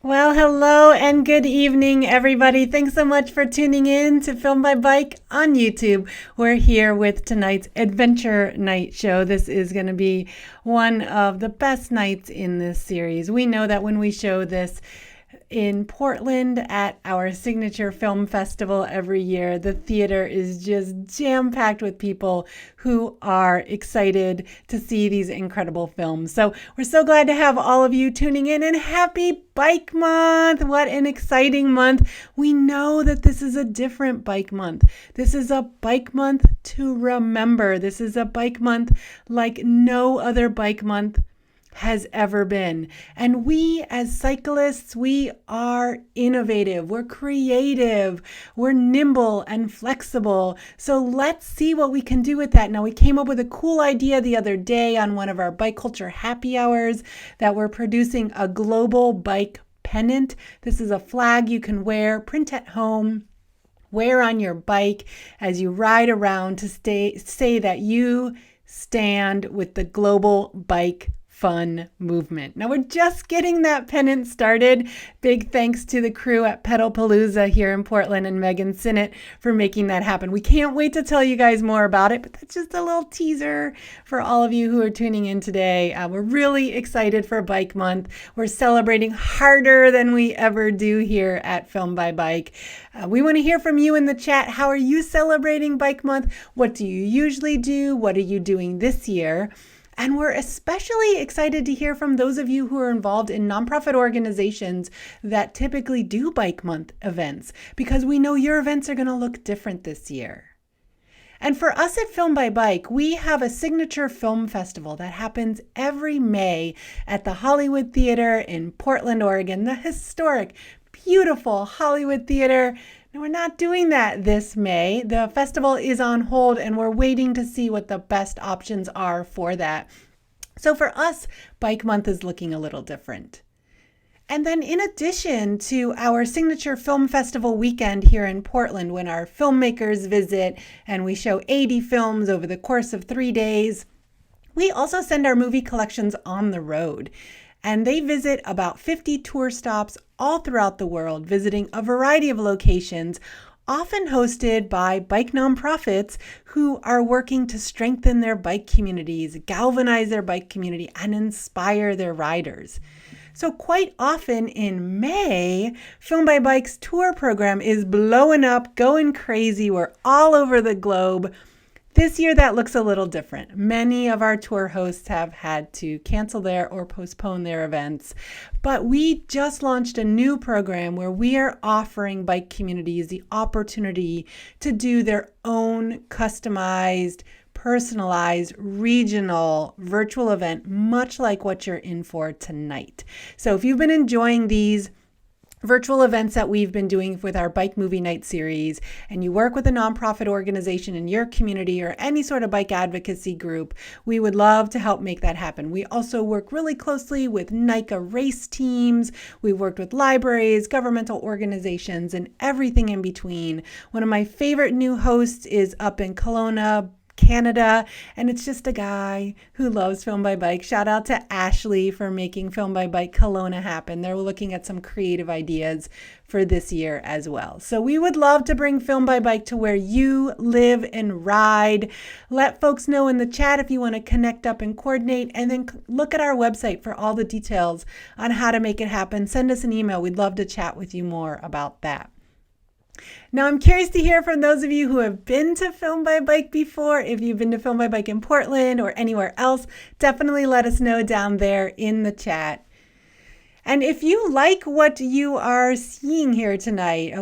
Well, hello and good evening, everybody. Thanks so much for tuning in to Film by Bike on YouTube. We're here with tonight's Adventure Night show. This is going to be one of the best nights in this series. We know that when we show this in Portland at our signature film festival every year, the theater is just jam-packed with people who are excited to see these incredible films. So we're so glad to have all of you tuning in, and happy Bike Month. What an exciting month. We know that this is a different bike month. This is a bike month to remember. This is a bike month like no other bike month has ever been. And we as cyclists, we are innovative, we're creative, we're nimble and flexible. So let's see what we can do with that. Now, we came up with a cool idea the other day on one of our bike culture happy hours that we're producing a global bike pennant. This is a flag you can wear, print at home, wear on your bike as you ride around to say that you stand with the global bike fun movement. Now we're just getting that pennant started. Big thanks to the crew at Pedalpalooza here in Portland and Megan Sinnott for making that happen. We can't wait to tell you guys more about it, but that's just a little teaser for all of you who are tuning in today. We're really excited for Bike Month. We're celebrating harder than we ever do here at Film by Bike. We want to hear from you in the chat. How are you celebrating Bike Month? What do you usually do? What are you doing this year? And we're especially excited to hear from those of you who are involved in nonprofit organizations that typically do Bike Month events, because we know your events are going to look different this year. And for us at Film by Bike, we have a signature film festival that happens every May at the Hollywood Theater in Portland, Oregon, the historic, beautiful Hollywood Theater. Now, we're not doing that this May. The festival is on hold and we're waiting to see what the best options are for that. So for us, Bike Month is looking a little different. And then in addition to our signature film festival weekend here in Portland, when our filmmakers visit and we show 80 films over the course of 3 days, we also send our movie collections on the road. And they visit about 50 tour stops all throughout the world, visiting a variety of locations, often hosted by bike nonprofits who are working to strengthen their bike communities, galvanize their bike community, and inspire their riders. So quite often in May, Film by Bike's tour program is blowing up, going crazy. We're all over the globe. This year, that looks a little different. Many of our tour hosts have had to cancel their or postpone their events, but we just launched a new program where we are offering bike communities the opportunity to do their own customized, personalized, regional virtual event, much like what you're in for tonight. So if you've been enjoying these virtual events that we've been doing with our Bike Movie Night series, and you work with a nonprofit organization in your community or any sort of bike advocacy group, we would love to help make that happen. We also work really closely with NICA race teams. We worked with libraries, governmental organizations, and everything in between. One of my favorite new hosts is up in Kelowna, Canada, and it's just a guy who loves Film by Bike. Shout out to Ashley for making Film by Bike Kelowna happen. They're looking at some creative ideas for this year as well. So we would love to bring Film by Bike to where you live and ride. Let folks know in the chat if you want to connect up and coordinate, and then look at our website for all the details on how to make it happen. Send us an email. We'd love to chat with you more about that. Now, I'm curious to hear from those of you who have been to Film by Bike before. If you've been to Film by Bike in Portland or anywhere else, definitely let us know down there in the chat. And if you like what you are seeing here tonight,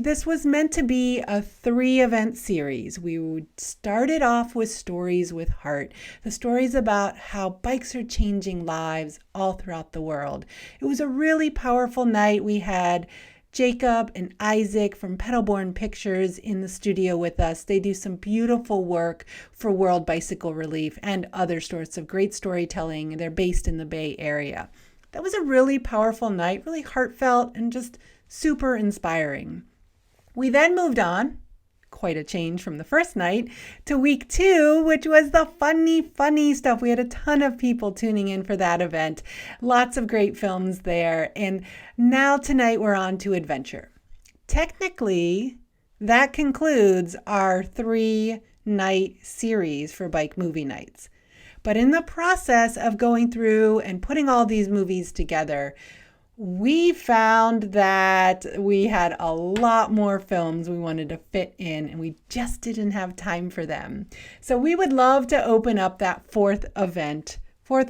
this was meant to be a 3-event series. We started off with Stories with Heart, the stories about how bikes are changing lives all throughout the world. It was a really powerful night. We had Jacob and Isaac from Pedalborne Pictures in the studio with us. They do some beautiful work for World Bicycle Relief and other sorts of great storytelling. They're based in the Bay Area. That was a really powerful night, really heartfelt and just super inspiring. We then moved on quite a change from the first night, to week 2, which was the funny stuff. We had a ton of people tuning in for that event. Lots of great films there. And now tonight we're on to adventure. Technically, that concludes our 3-night series for Bike Movie Nights. But in the process of going through and putting all these movies together, we found that we had a lot more films we wanted to fit in, and we just didn't have time for them. So we would love to open up that fourth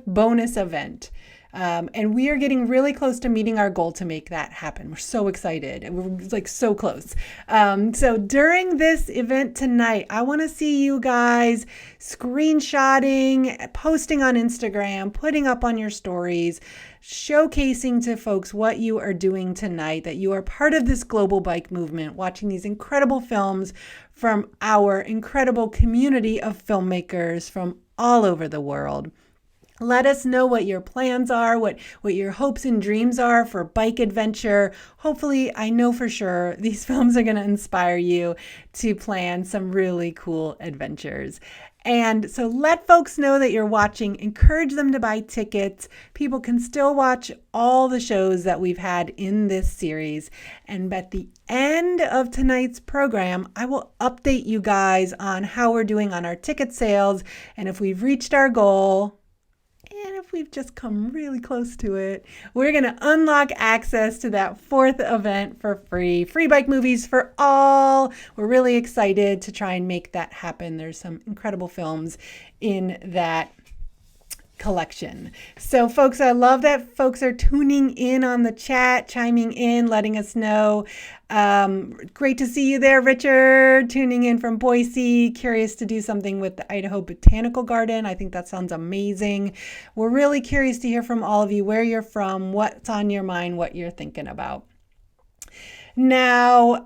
bonus event. And we are getting really close to meeting our goal to make that happen. We're so excited. We're so close. So during this event tonight, I want to see you guys screenshotting, posting on Instagram, putting up on your stories, showcasing to folks what you are doing tonight, that you are part of this global bike movement, watching these incredible films from our incredible community of filmmakers from all over the world. Let us know what your plans are, what your hopes and dreams are for bike adventure. Hopefully, I know for sure these films are going to inspire you to plan some really cool adventures. And so let folks know that you're watching. Encourage them to buy tickets. People can still watch all the shows that we've had in this series. And at the end of tonight's program, I will update you guys on how we're doing on our ticket sales and if we've reached our goal. And if we've just come really close to it, we're going to unlock access to that fourth event for free. Free bike movies for all. We're really excited to try and make that happen. There's some incredible films in that collection. So folks, I love that folks are tuning in on the chat, chiming in, letting us know. Great to see you there, Richard, tuning in from Boise, curious to do something with the Idaho Botanical Garden. I think that sounds amazing. We're really curious to hear from all of you, where you're from, what's on your mind, what you're thinking about. Now,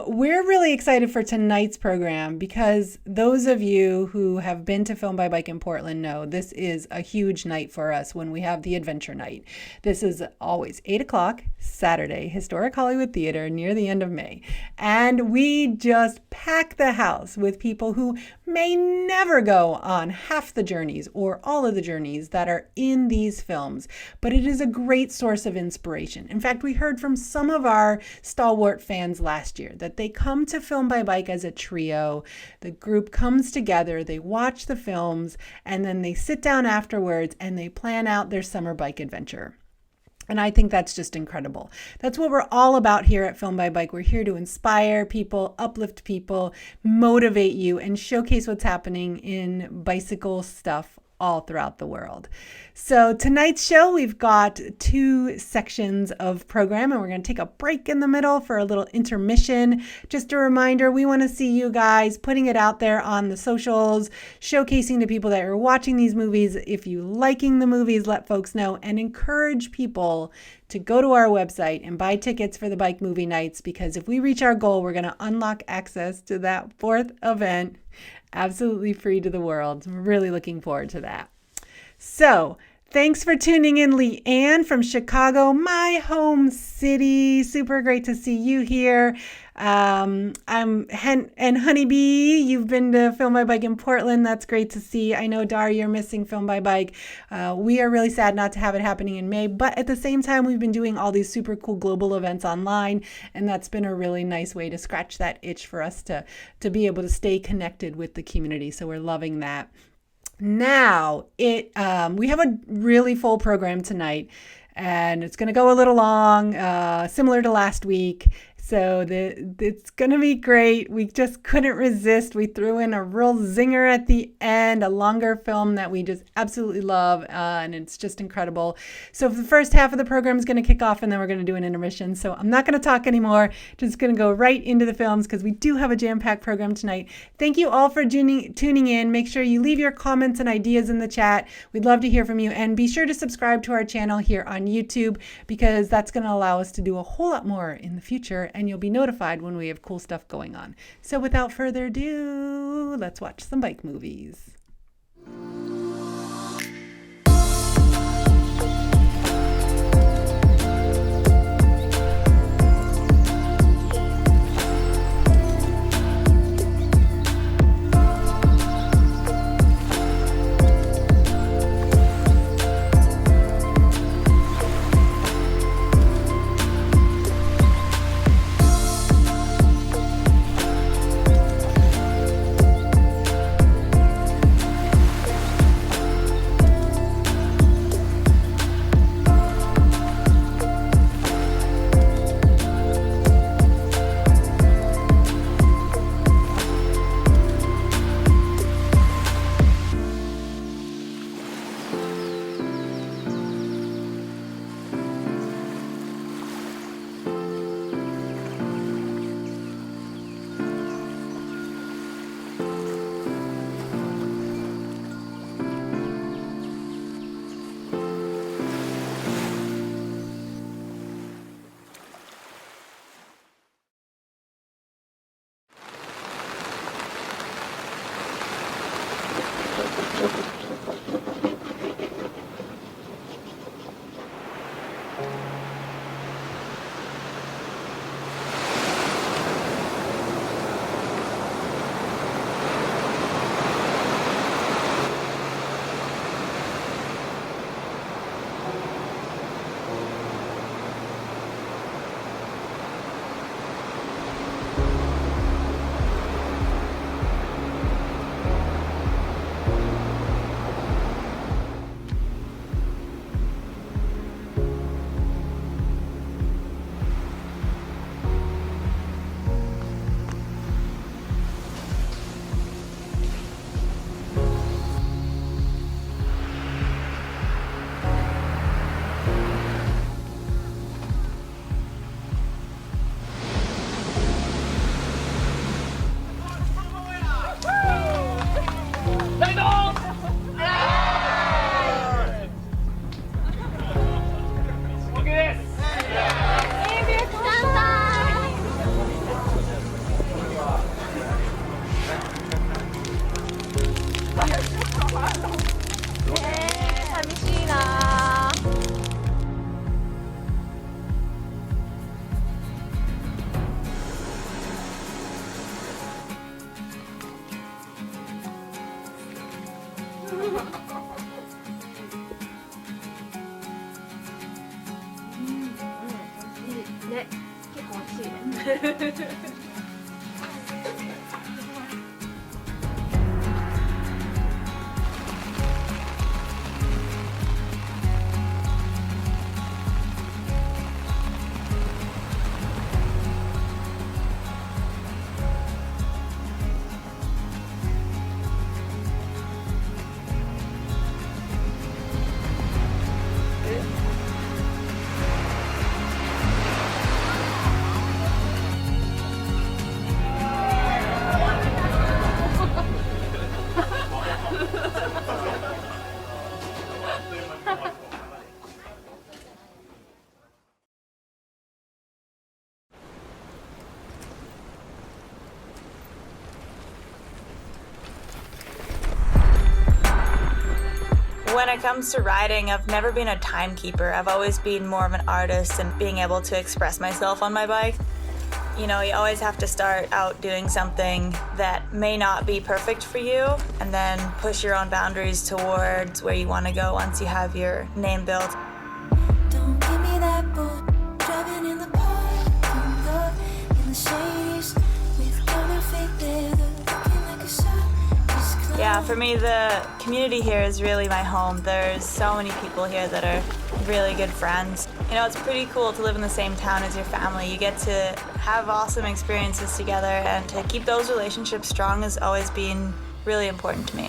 we're really excited for tonight's program because those of you who have been to Film by Bike in Portland know this is a huge night for us when we have the adventure night. This is always 8 o'clock, Saturday, Historic Hollywood Theater near the end of May. And we just pack the house with people who may never go on half the journeys or all of the journeys that are in these films, but it is a great source of inspiration. In fact, we heard from some of our stalwart fans last year that they come to Film by Bike as a trio. The group comes together, they watch the films, and then they sit down afterwards and they plan out their summer bike adventure. And I think that's just incredible. That's what we're all about here at Film by Bike. We're here to inspire people, uplift people, motivate you, and showcase what's happening in bicycle stuff all throughout the world. So tonight's show, we've got 2 sections of program, and we're going to take a break in the middle for a little intermission. Just a reminder, we want to see you guys putting it out there on the socials, showcasing to people that are watching these movies. If you liking the movies, let folks know, and encourage people to go to our website and buy tickets for the Bike Movie Nights, because if we reach our goal, we're going to unlock access to that fourth event absolutely free to the world. I'm really looking forward to that. So thanks for tuning in, Leanne from Chicago, my home city. Super great to see you here. And Honeybee, you've been to Film by Bike in Portland. That's great to see. I know, Dar, you're missing Film by Bike. We are really sad not to have it happening in May, but at the same time, we've been doing all these super cool global events online, and that's been a really nice way to scratch that itch for us to be able to stay connected with the community. So we're loving that. Now, we have a really full program tonight, and it's going to go a little long, similar to last week. So it's going to be great. We just couldn't resist. We threw in a real zinger at the end, a longer film that we just absolutely love, and it's just incredible. So the first half of the program is going to kick off, and then we're going to do an intermission. So I'm not going to talk anymore. Just going to go right into the films because we do have a jam-packed program tonight. Thank you all for tuning in. Make sure you leave your comments and ideas in the chat. We'd love to hear from you. And be sure to subscribe to our channel here on YouTube, because that's going to allow us to do a whole lot more in the future, and you'll be notified when we have cool stuff going on. So without further ado, let's watch some bike movies. ね、結構美味しいね。When it comes to riding, I've never been a timekeeper. I've always been more of an artist and being able to express myself on my bike. You know, you always have to start out doing something that may not be perfect for you and then push your own boundaries towards where you want to go once you have your name built. Don't give me that bull. Driving in the parking lot in the shades with counterfeit leather, looking like a shot. Yeah, for me, the community here is really my home. There's so many people here that are really good friends. You know, it's pretty cool to live in the same town as your family. You get to have awesome experiences together, and to keep those relationships strong has always been really important to me.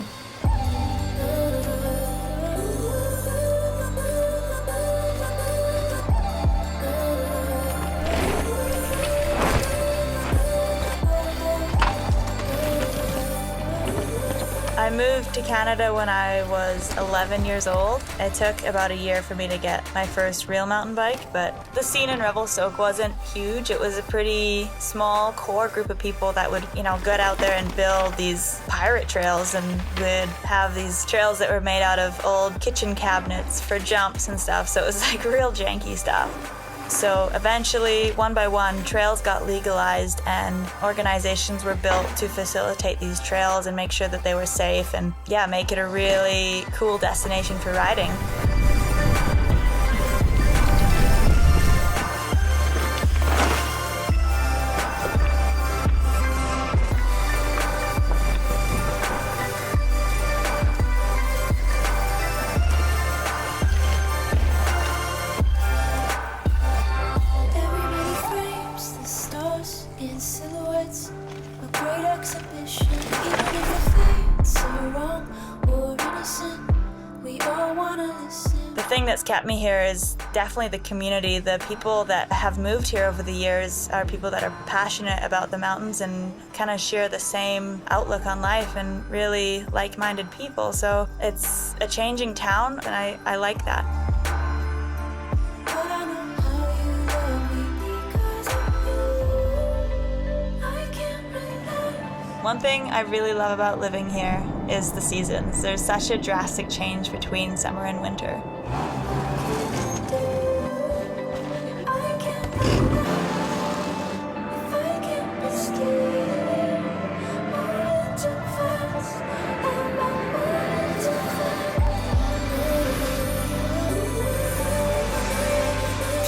I moved to Canada when I was 11 years old. It took about a year for me to get my first real mountain bike, but the scene in Revelstoke wasn't huge. It was a pretty small core group of people that would, you know, get out there and build these pirate trails, and would have these trails that were made out of old kitchen cabinets for jumps and stuff. So it was like real janky stuff. So eventually, one by one, trails got legalized and organizations were built to facilitate these trails and make sure that they were safe and, yeah, make it a really cool destination for riding. The thing that's kept me here is definitely the community. The people that have moved here over the years are people that are passionate about the mountains and kind of share the same outlook on life, and really like-minded people. So it's a changing town, and I like that. One thing I really love about living here is the seasons. There's such a drastic change between summer and winter. I can't be if I can't be still. Moving too fast, I'm moving too fast.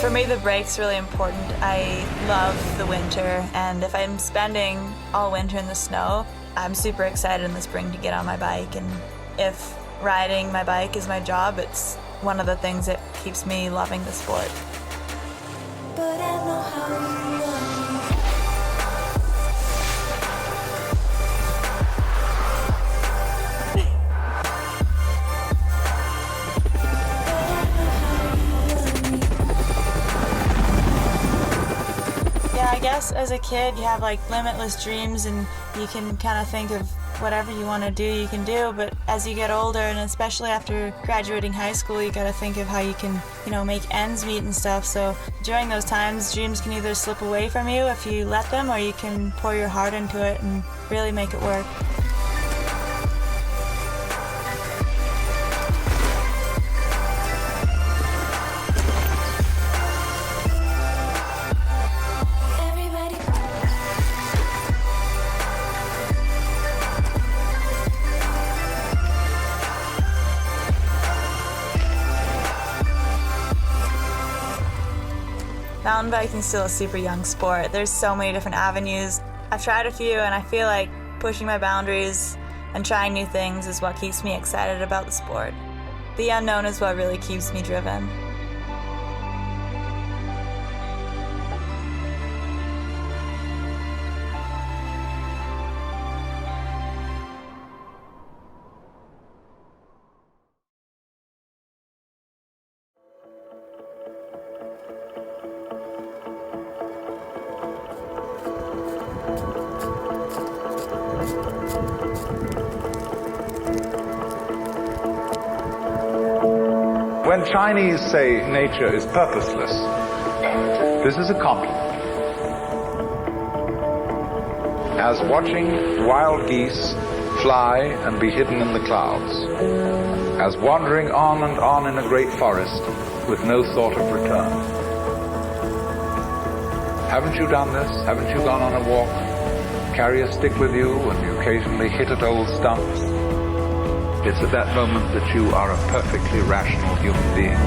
For me, the break's really important. I love the winter, and if I'm spending all winter in the snow, I'm super excited in the spring to get on my bike. And if riding my bike is my job, it's one of the things that keeps me loving the sport. But I know how you love me. Yeah, I guess as a kid you have like limitless dreams and you can kind of think of whatever you want to do, you can do. But as you get older, and especially after graduating high school, you got to think of how you can, make ends meet and stuff. So during those times, dreams can either slip away from you if you let them, or you can pour your heart into it and really make it work. Everybody. Mountain biking is still a super young sport. There's so many different avenues. I've tried a few, and I feel like pushing my boundaries and trying new things is what keeps me excited about the sport. The unknown is what really keeps me driven. When Chinese say nature is purposeless, this is a compliment. As watching wild geese fly and be hidden in the clouds, as wandering on and on in a great forest with no thought of return. Haven't you done this? Haven't you gone on a walk? Carry a stick with you and you occasionally hit at old stumps? It's at that moment that you are a perfectly rational human being.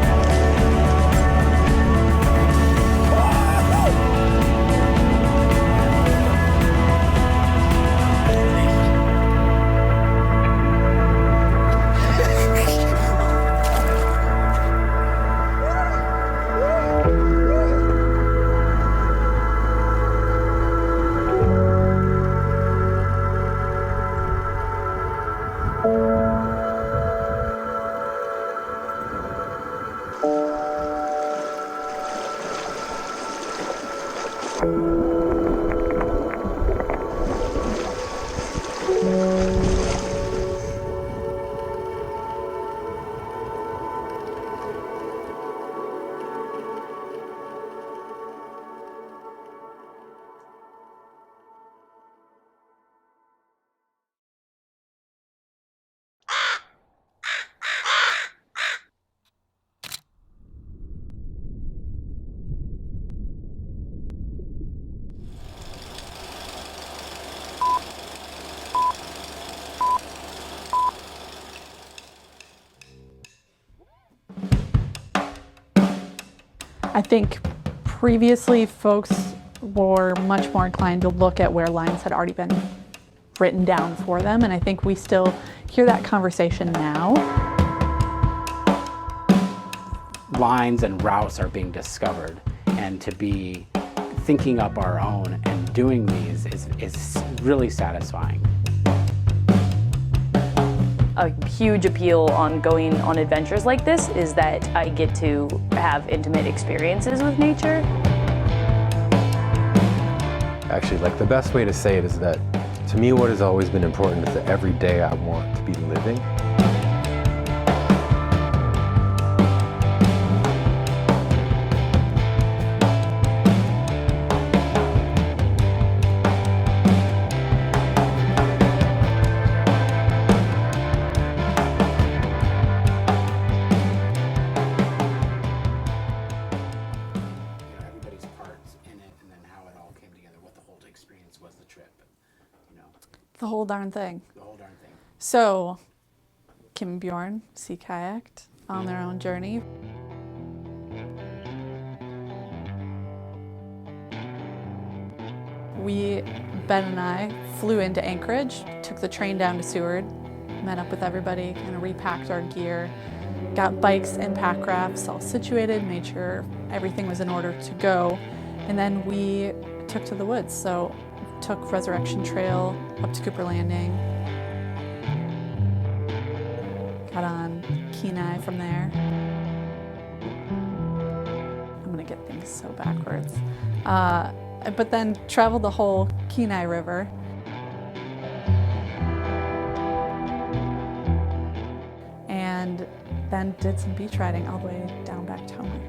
I think previously folks were much more inclined to look at where lines had already been written down for them, and I think we still hear that conversation now. Lines and routes are being discovered, and to be thinking up our own and doing these is really satisfying. A huge appeal on going on adventures like this is that I get to have intimate experiences with nature. Actually, like the best way to say it is that to me what has always been important is that every day I want to be living. whole darn thing. The whole darn thing. So, Kim and Bjorn sea kayaked on their own journey. Ben and I flew into Anchorage, took the train down to Seward, met up with everybody, kind of repacked our gear, got bikes and pack rafts all situated, made sure everything was in order to go, and then we took to the woods. So took Resurrection Trail up to Cooper Landing, got on Kenai from there. I'm gonna get things so backwards. But then traveled the whole Kenai River. And then did some beach riding all the way down back to Homer.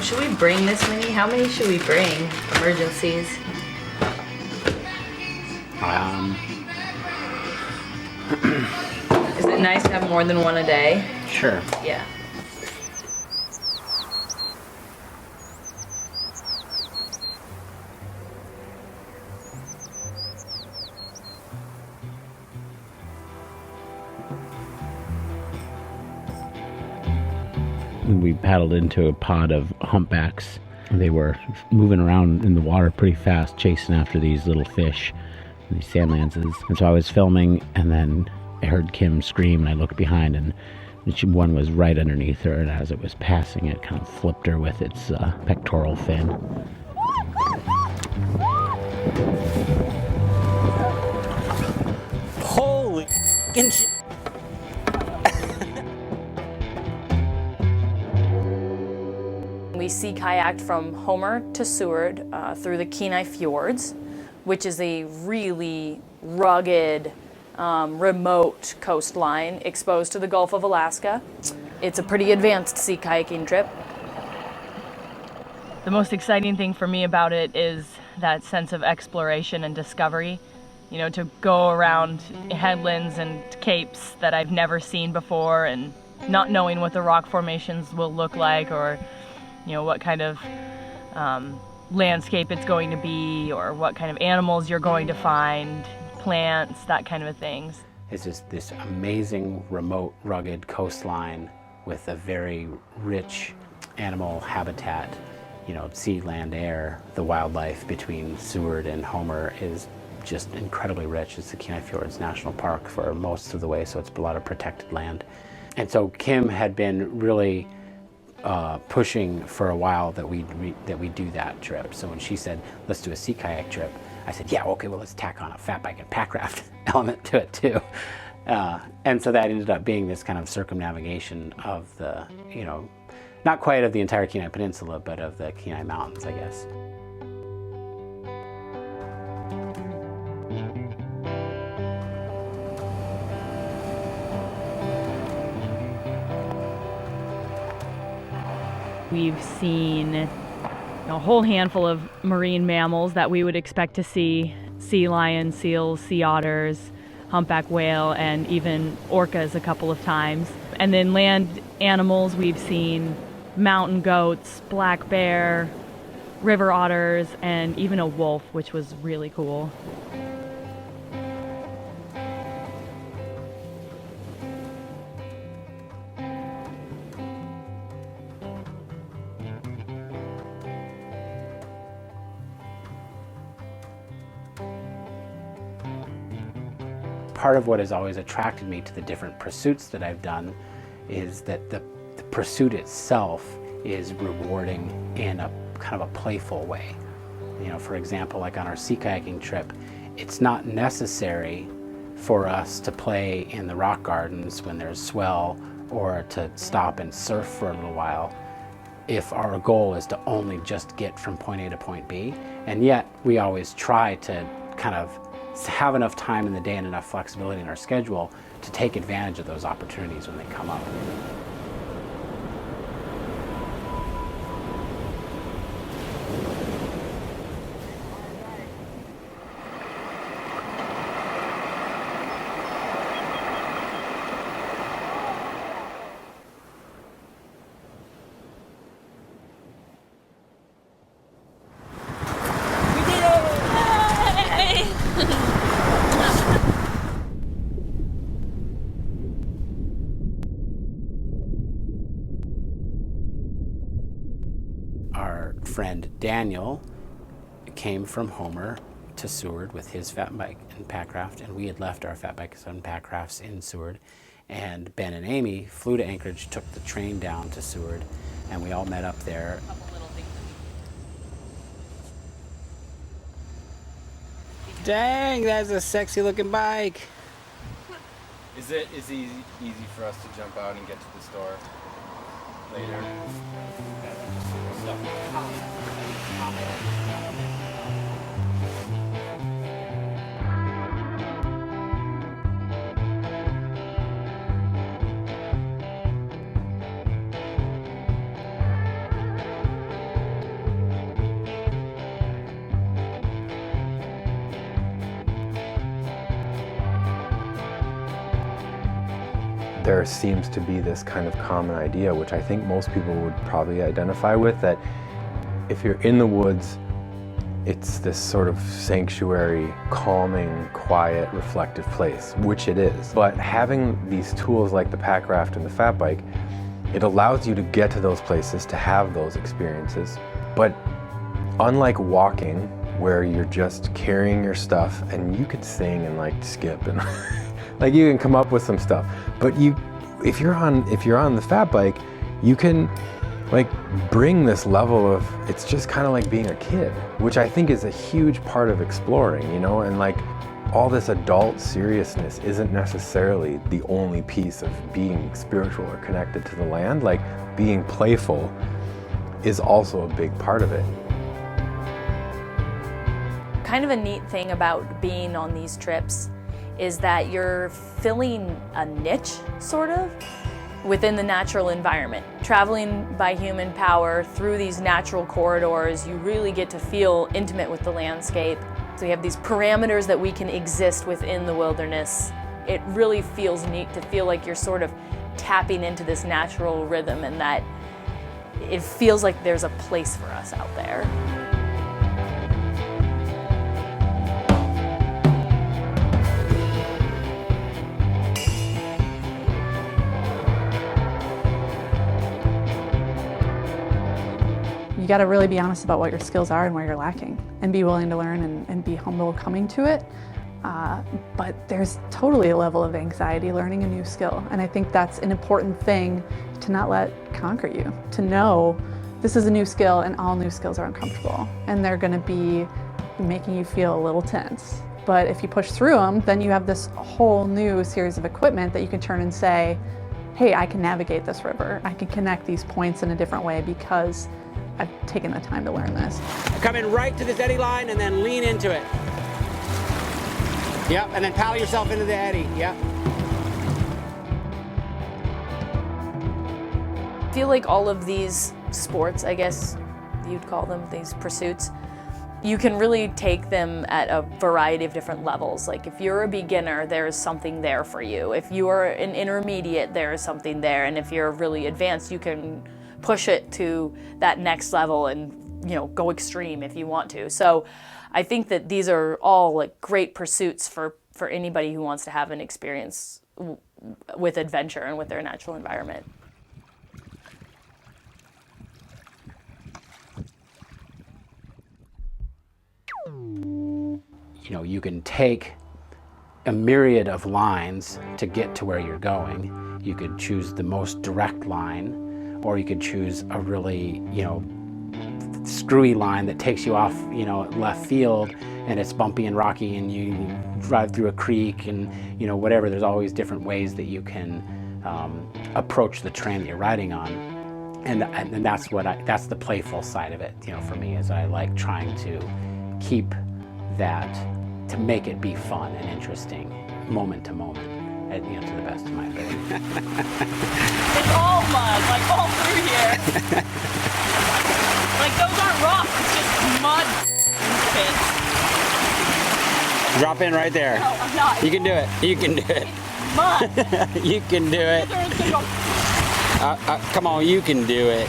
Should we bring this many? How many should we bring? Emergencies? Is it nice to have more than one a day? Sure. Yeah. We paddled into a pod of humpbacks. They were moving around in the water pretty fast, chasing after these little fish, these sand lances. And so I was filming, and then I heard Kim scream, and I looked behind, and one was right underneath her, and as it was passing, it kind of flipped her with its pectoral fin. Holy shit. We sea kayaked from Homer to Seward through the Kenai Fjords, which is a really rugged, remote coastline exposed to the Gulf of Alaska. It's a pretty advanced sea kayaking trip. The most exciting thing for me about it is that sense of exploration and discovery. You know, to go around headlands and capes that I've never seen before, and not knowing what the rock formations will look like, or you know, what kind of landscape it's going to be, or what kind of animals you're going to find, plants, that kind of things. It's just this amazing, remote, rugged coastline with a very rich animal habitat. You know, sea, land, air. The wildlife between Seward and Homer is just incredibly rich. It's the Kenai Fjords National Park for most of the way, so it's a lot of protected land. And so Kim had been really pushing for a while that we do that trip. So when she said, let's do a sea kayak trip, I said, yeah, okay, well, let's tack on a fat bike and pack raft element to it too. And so that ended up being this kind of circumnavigation of the, you know, not quite of the entire Kenai Peninsula, but of the Kenai Mountains, I guess. We've seen a whole handful of marine mammals that we would expect to see: sea lions, seals, sea otters, humpback whale, and even orcas a couple of times. And then land animals, we've seen mountain goats, black bear, river otters, and even a wolf, which was really cool. Part of what has always attracted me to the different pursuits that I've done is that the pursuit itself is rewarding in a kind of a playful way. You know, for example, like on our sea kayaking trip, it's not necessary for us to play in the rock gardens when there's swell, or to stop and surf for a little while, if our goal is to only just get from point A to point B. And yet we always try to kind of have enough time in the day and enough flexibility in our schedule to take advantage of those opportunities when they come up. our friend Daniel came from Homer to Seward with his fat bike and Packraft, and we had left our fat bikes and Packrafts in Seward. And Ben and Amy flew to Anchorage, took the train down to Seward, and we all met up there. Dang, that's a sexy looking bike. Is it easy for us to jump out and get to the store later? There seems to be this kind of common idea, which I think most people would probably identify with, that if you're in the woods, it's this sort of sanctuary, calming, quiet, reflective place, which it is. But having these tools like the Packraft and the fat bike, it allows you to get to those places, to have those experiences. But unlike walking, where you're just carrying your stuff and you could sing and like skip and like you can come up with some stuff, but if you're on the fat bike, you can like bring this level of, it's just kind of like being a kid, which I think is a huge part of exploring, you know, and like all this adult seriousness isn't necessarily the only piece of being spiritual or connected to the land. Like being playful is also a big part of it. Kind of a neat thing about being on these trips is that you're filling a niche, sort of, within the natural environment. Traveling by human power through these natural corridors, you really get to feel intimate with the landscape. So we have these parameters that we can exist within the wilderness. It really feels neat to feel like you're sort of tapping into this natural rhythm, and that it feels like there's a place for us out there. You got to really be honest about what your skills are and where you're lacking, and be willing to learn and be humble coming to it. But there's totally a level of anxiety learning a new skill, and I think that's an important thing to not let conquer you. To know this is a new skill, and all new skills are uncomfortable, and they're going to be making you feel a little tense. But if you push through them, then you have this whole new series of equipment that you can turn and say, hey, I can navigate this river. I can connect these points in a different way because I've taken the time to learn this. Come in right to this eddy line and then lean into it. Yep, and then paddle yourself into the eddy, yep. I feel like all of these sports, I guess you'd call them, these pursuits, you can really take them at a variety of different levels. Like if you're a beginner, there's something there for you. If you are an intermediate, there's something there. And if you're really advanced, you can push it to that next level and, you know, go extreme if you want to. So I think that these are all like great pursuits for anybody who wants to have an experience with adventure and with their natural environment. You know, you can take a myriad of lines to get to where you're going. You could choose the most direct line, or you could choose a really, you know, screwy line that takes you off, you know, left field, and it's bumpy and rocky, and you drive through a creek, and you know, whatever. There's always different ways that you can approach the terrain that you're riding on, and that's that's the playful side of it. You know, for me, is I like trying to keep that, to make it be fun and interesting, moment to moment, and, you know, to the best of my ability. It's all mud, like all through here. Like those aren't rocks, it's just mud pits. Drop in right there. No, I'm not. You can do it. You can do it. Mud. You can do it. Come on, you can do it.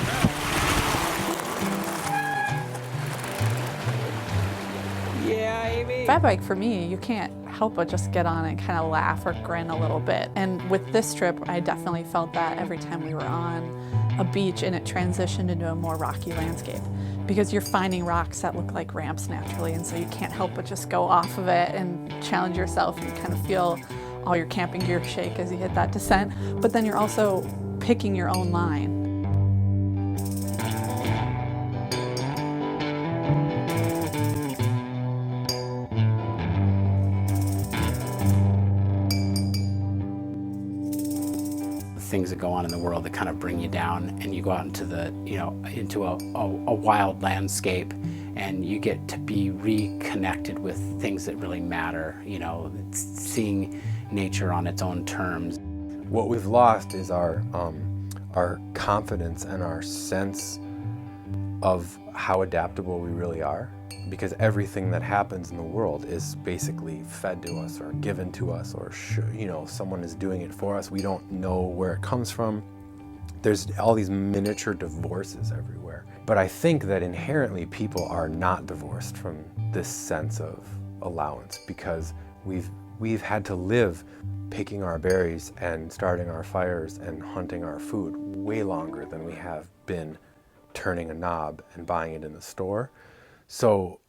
Yeah, Amy. Fat bike for me, you can't help but just get on and kind of laugh or grin a little bit. And with this trip, I definitely felt that every time we were on. a beach and it transitioned into a more rocky landscape, because you're finding rocks that look like ramps naturally, and so you can't help but just go off of it and challenge yourself, and you kind of feel all your camping gear shake as you hit that descent. But then you're also picking your own line. Things that go on in the world that kind of bring you down, and you go out into the, into a wild landscape, and you get to be reconnected with things that really matter, seeing nature on its own terms. What we've lost is our confidence and our sense of how adaptable we really are, because everything that happens in the world is basically fed to us or given to us, or someone is doing it for us. We don't know where it comes from. There's all these miniature divorces everywhere. But I think that inherently people are not divorced from this sense of allowance, because we've had to live picking our berries and starting our fires and hunting our food way longer than we have been turning a knob and buying it in the store. So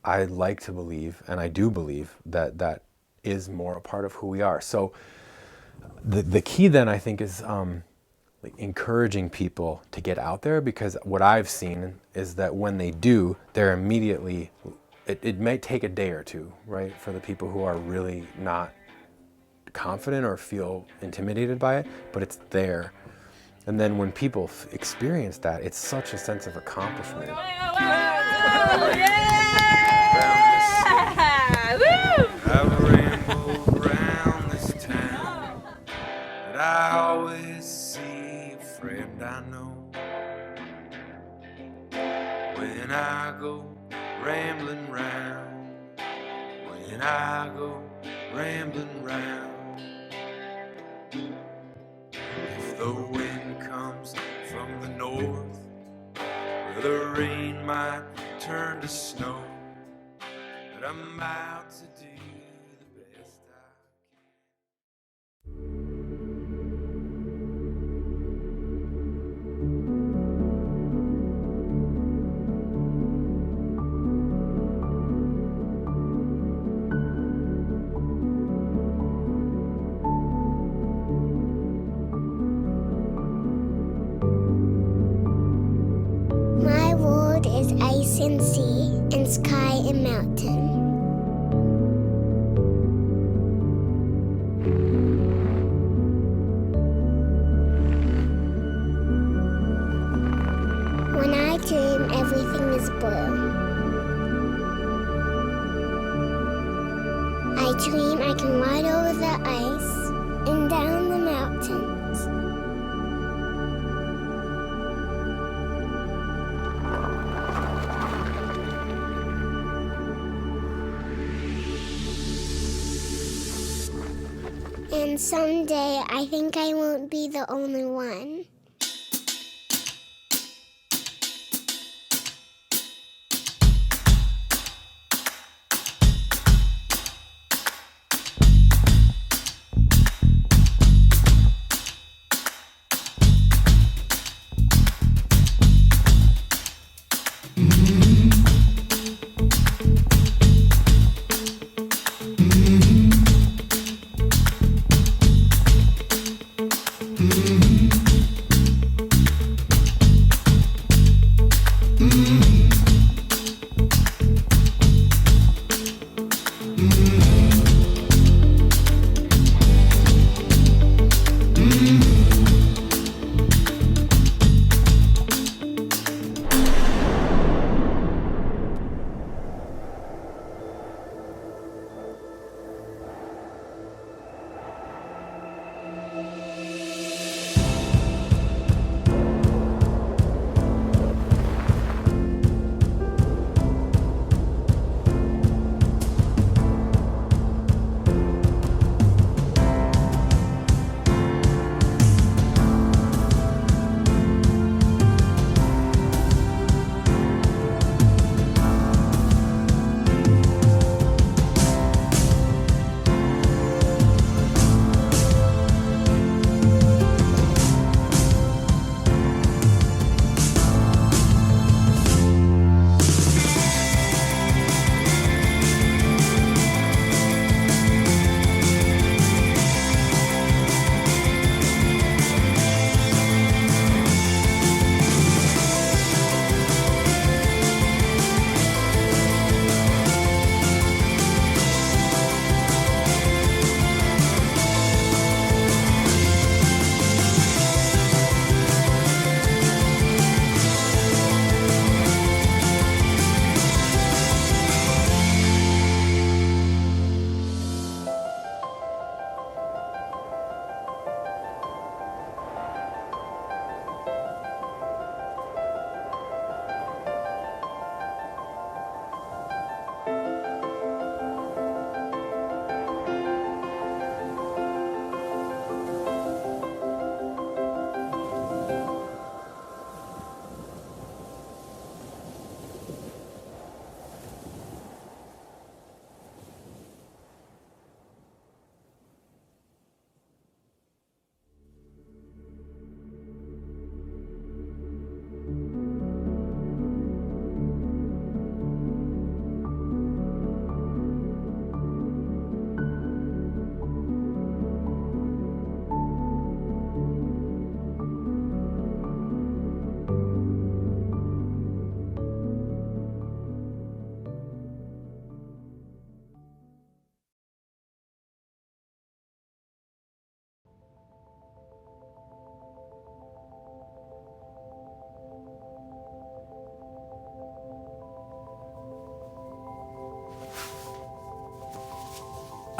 I like to believe, and I do believe, that that is more a part of who we are. So the key then, I think, is encouraging people to get out there, because what I've seen is that when they do, they're immediately, it may take a day or two, right, for the people who are really not confident or feel intimidated by it, but it's there. And then when people experience that, it's such a sense of accomplishment. I've rambled around this town, but I always see a friend I know. When I go rambling round, when I go rambling round, if the wind comes from the north, or the rain might turn to snow, but I'm out to do the best I My world is ice and sea, and sky and mountain. When I dream, everything is blue. I dream I can ride over the ice and down the mountains. And someday, I think I won't be the only one.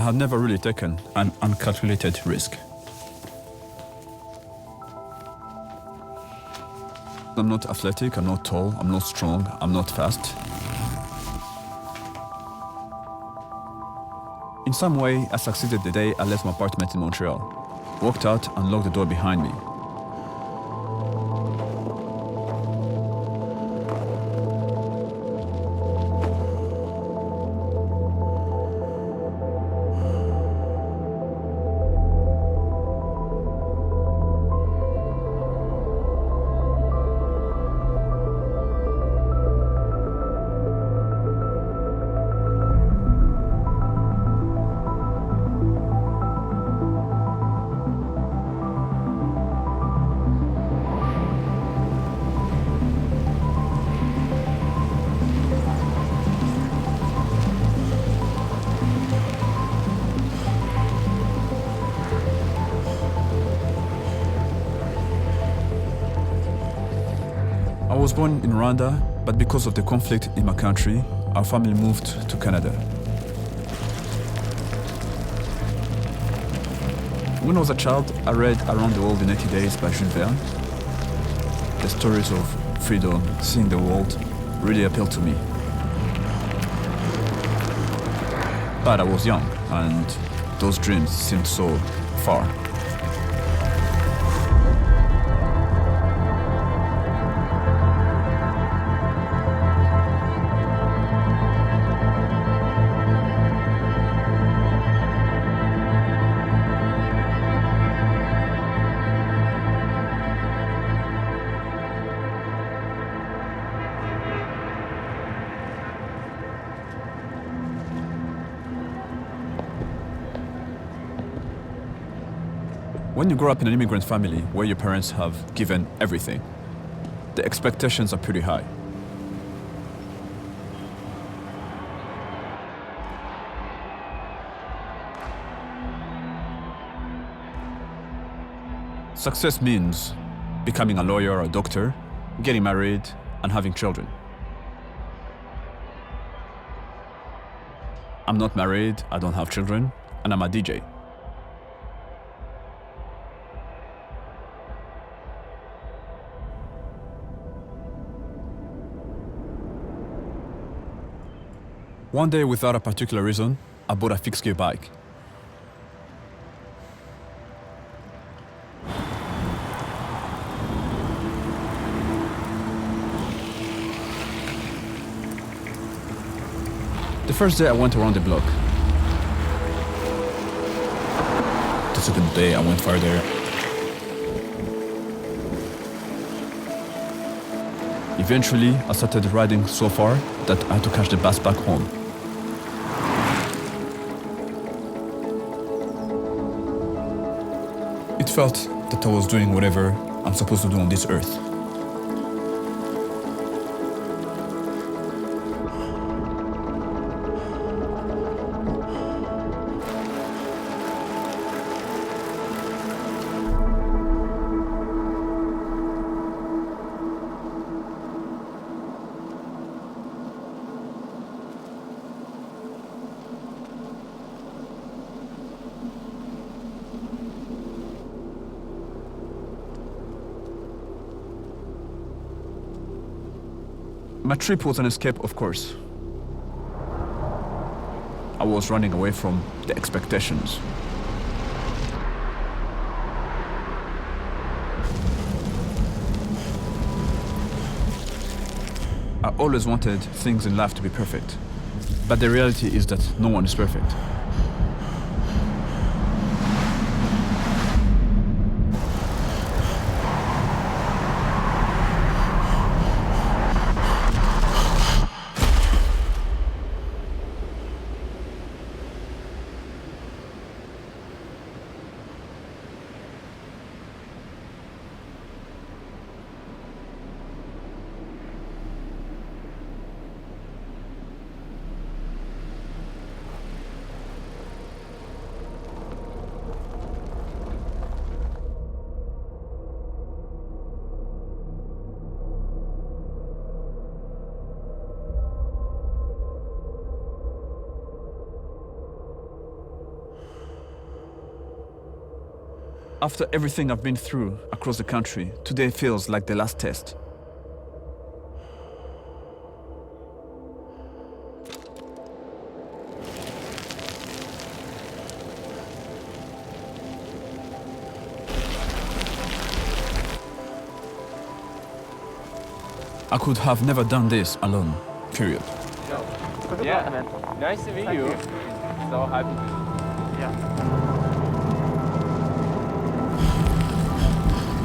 I had never really taken an uncalculated risk. I'm not athletic, I'm not tall, I'm not strong, I'm not fast. In some way, I succeeded the day I left my apartment in Montreal, walked out and locked the door behind me. I was born in Rwanda, but because of the conflict in my country, our family moved to Canada. When I was a child, I read Around the World in 80 Days by Jules Verne. The stories of freedom, seeing the world, really appealed to me. But I was young, and those dreams seemed so far. When you grow up in an immigrant family where your parents have given everything, the expectations are pretty high. Success means becoming a lawyer or a doctor, getting married, and having children. I'm not married, I don't have children, and I'm a DJ. One day, without a particular reason, I bought a fixed-gear bike. The first day I went around the block. The second day I went farther. Eventually, I started riding so far that I had to catch the bus back home. It felt that I was doing whatever I'm supposed to do on this earth. My trip was an escape, of course. I was running away from the expectations. I always wanted things in life to be perfect, but the reality is that no one is perfect. After everything I've been through across the country, today feels like the last test. I could have never done this alone, period. Yeah, nice to meet you. So happy. Yeah.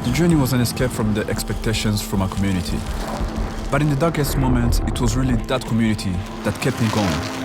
The journey was an escape from the expectations from our community. But in the darkest moments, it was really that community that kept me going.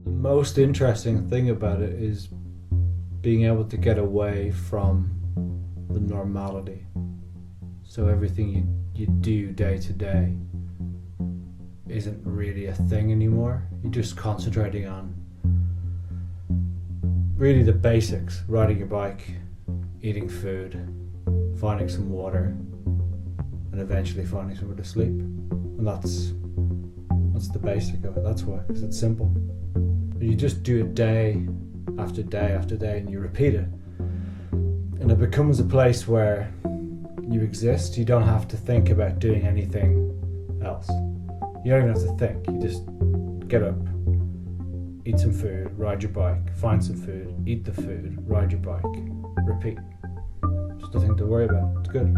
The most interesting thing about it is being able to get away from the normality. So everything you do day to day isn't really a thing anymore. You're just concentrating on really the basics: riding your bike, eating food, finding some water, and eventually finding somewhere to sleep. And that's the basic of it. That's why, because it's simple. You just do it day after day after day, and you repeat it, and it becomes a place where you exist. You don't have to think about doing anything else. You don't even have to think. You just get up, eat some food, ride your bike, find some food, eat the food, ride your bike, repeat. Just nothing to worry about. It's good.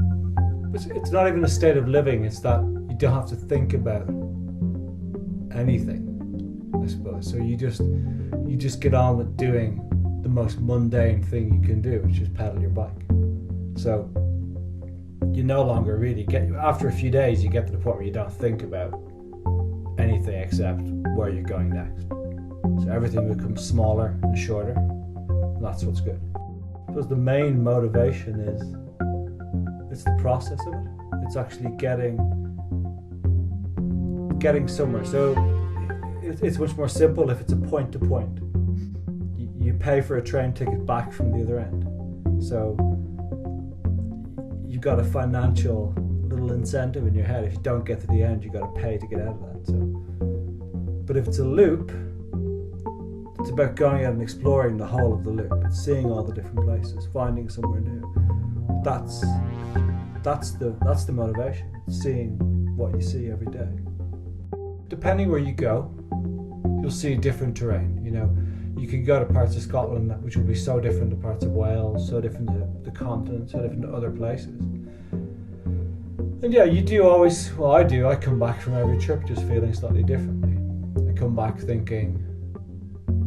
It's not even a state of living. It's that you don't have to think about anything, I suppose. So you just get on with doing the most mundane thing you can do, which is pedal your bike. So you no longer really after a few days, you get to the point where you don't think about anything except where you're going next. So everything becomes smaller and shorter, and that's what's good. Because the main motivation is, it's the process of it. It's actually getting somewhere. So it's much more simple if it's a point to point. You pay for a train ticket back from the other end. So you've got a financial little incentive in your head. If you don't get to the end, you've got to pay to get out of that. So, but if it's a loop, it's about going out and exploring the whole of the loop. It's seeing all the different places, finding somewhere new. That's the motivation. It's seeing what you see every day. Depending where you go, you'll see different terrain. You know, you can go to parts of Scotland which will be so different to parts of Wales, so different to the continent, so different to other places. And yeah, you do always, well, I do, I come back from every trip just feeling slightly differently. I come back thinking,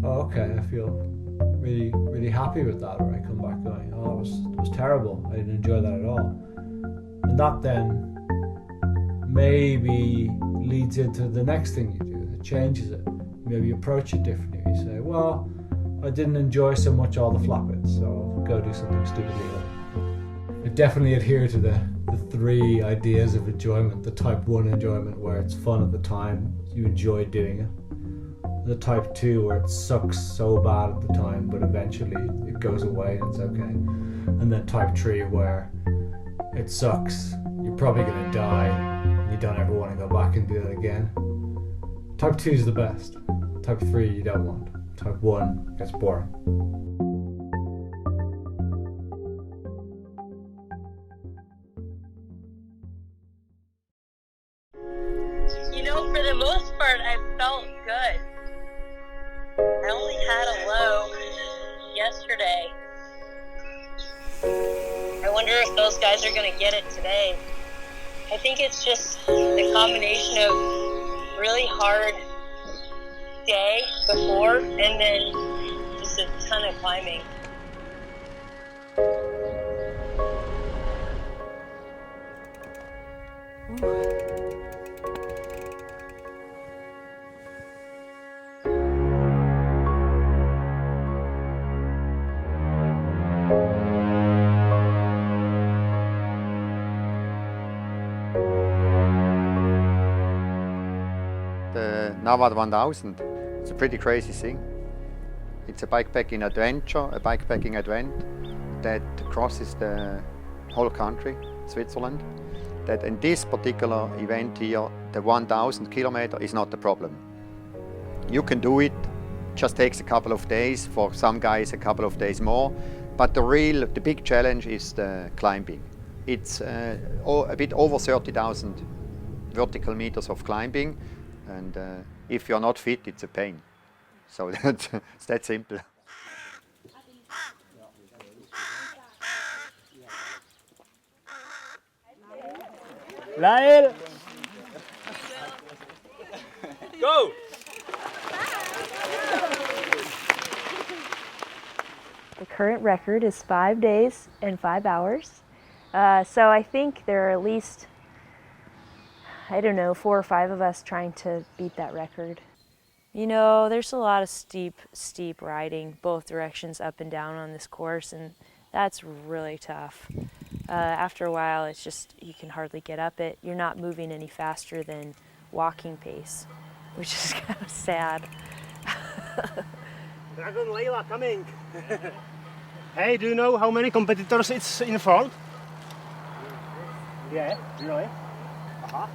oh, okay, I feel really, really happy with that. Or I come back going, oh, it was terrible. I didn't enjoy that at all. And that then maybe leads into the next thing you do. It changes it. Maybe you approach it differently. You say, well, I didn't enjoy so much all the flop it, so I'll go do something stupidly else. I definitely adhere to the three ideas of enjoyment. The type 1 enjoyment, where it's fun at the time, you enjoy doing it. The type 2, where it sucks so bad at the time, but eventually it goes away and it's okay. And then type 3, where it sucks, you're probably going to die, and you don't ever want to go back and do that again. Type 2 is the best. Type 3 you don't want. Type 1 gets boring. You know, for the most part, I felt good. I only had a low yesterday. I wonder if those guys are going to get it today. I think it's just the combination of really hard day before and then just a ton of climbing. The Nevada 1000, it's a pretty crazy thing. It's a bikepacking adventure, a bikepacking event that crosses the whole country, Switzerland. That in this particular event here, the 1000 kilometer is not the problem. You can do it, just takes a couple of days, for some guys a couple of days more, but the big challenge is the climbing. It's a bit over 30,000 vertical meters of climbing, and if you're not fit, it's a pain. So it's that simple. Lyle! Go! The current record is 5 days and 5 hours. So I think there are at least, I don't know, 4 or 5 of us trying to beat that record. You know, there's a lot of steep riding both directions up and down on this course, and that's really tough. After a while, it's just, you can hardly get up it. You're not moving any faster than walking pace, which is kind of sad. Dragon Layla coming. Hey, do you know how many competitors it's in front? Yeah, really? Uh-huh.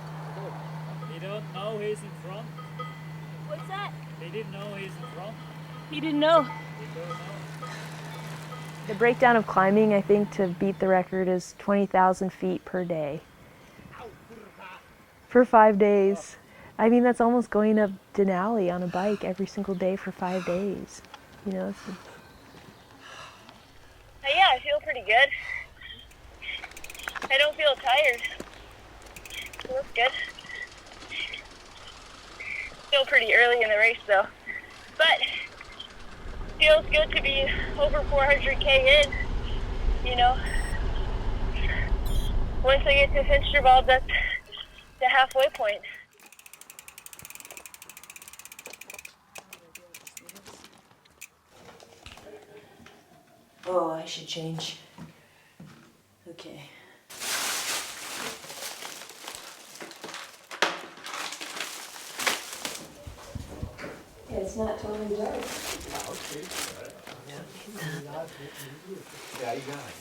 You don't know he's in front? What's that? They didn't know he's in front? He didn't know. They don't know. The breakdown of climbing, I think, to beat the record is 20,000 feet per day. For 5 days. I mean, that's almost going up Denali on a bike every single day for 5 days. You know? Yeah, I feel pretty good. I don't feel tired. It looks good. Still pretty early in the race though. But feels good to be over 400K in, you know. Once I get to Finsterwald, that's the halfway point. Oh, I should change. Okay. Yeah, it's not totally dark. Yeah, you got it.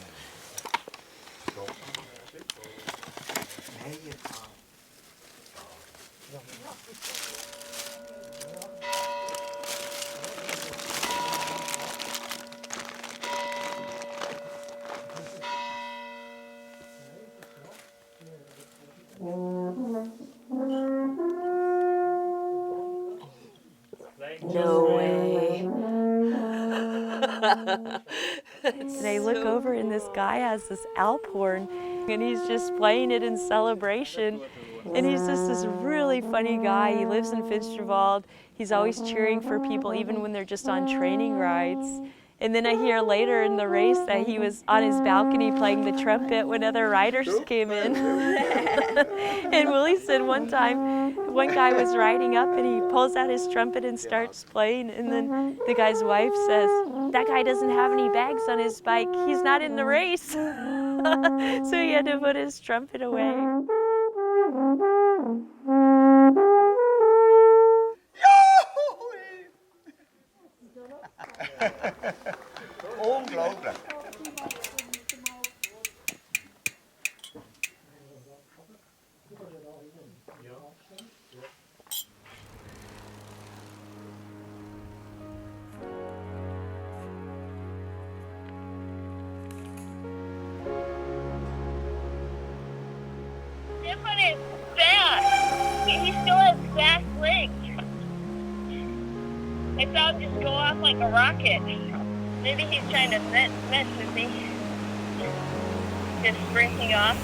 No way. And I look over and this guy has this Alphorn and he's just playing it in celebration. And he's just this really funny guy. He lives in Finsterwald. He's always cheering for people even when they're just on training rides. And then I hear later in the race that he was on his balcony playing the trumpet when other riders came in. And Willie said one time, one guy was riding up and he pulls out his trumpet and starts playing. And then the guy's wife says, that guy doesn't have any bags on his bike. He's not in the race. So he had to put his trumpet away. Unglaublich. Stefan is fast. He still has fast legs. I saw him just go off like a rocket. Maybe he's trying to mess with me. Just sprinting off.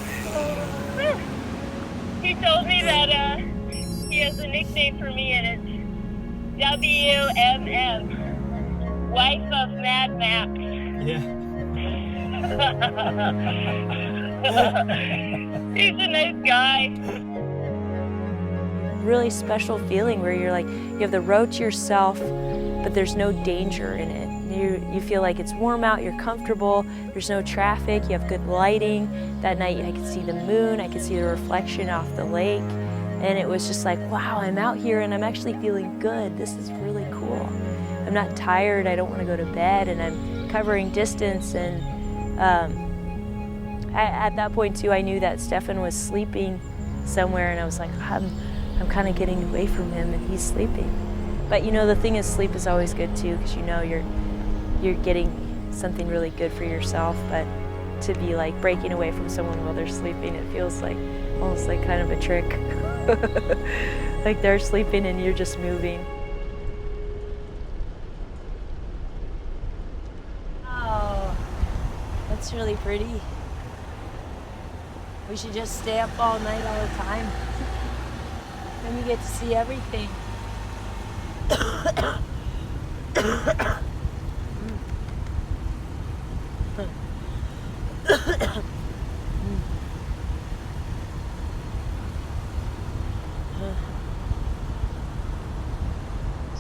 He told me that he has a nickname for me and it's WMM. Wife of Mad Max. Yeah. He's a nice guy. Really special feeling where you're like, you have the road to yourself, but there's no danger in it. You feel like it's warm out, you're comfortable, there's no traffic, you have good lighting. That night I could see the moon, I could see the reflection off the lake, and it was just like, wow, I'm out here and I'm actually feeling good. This is really cool. I'm not tired, I don't want to go to bed, and I'm covering distance. And at that point too, I knew that Stefan was sleeping somewhere, and I was like, I'm kind of getting away from him and he's sleeping. But you know, the thing is, sleep is always good too, because you know you're getting something really good for yourself. But to be like breaking away from someone while they're sleeping, it feels like almost like kind of a trick. Like they're sleeping and you're just moving. Oh, that's really pretty. We should just stay up all night all the time. Then we get to see everything.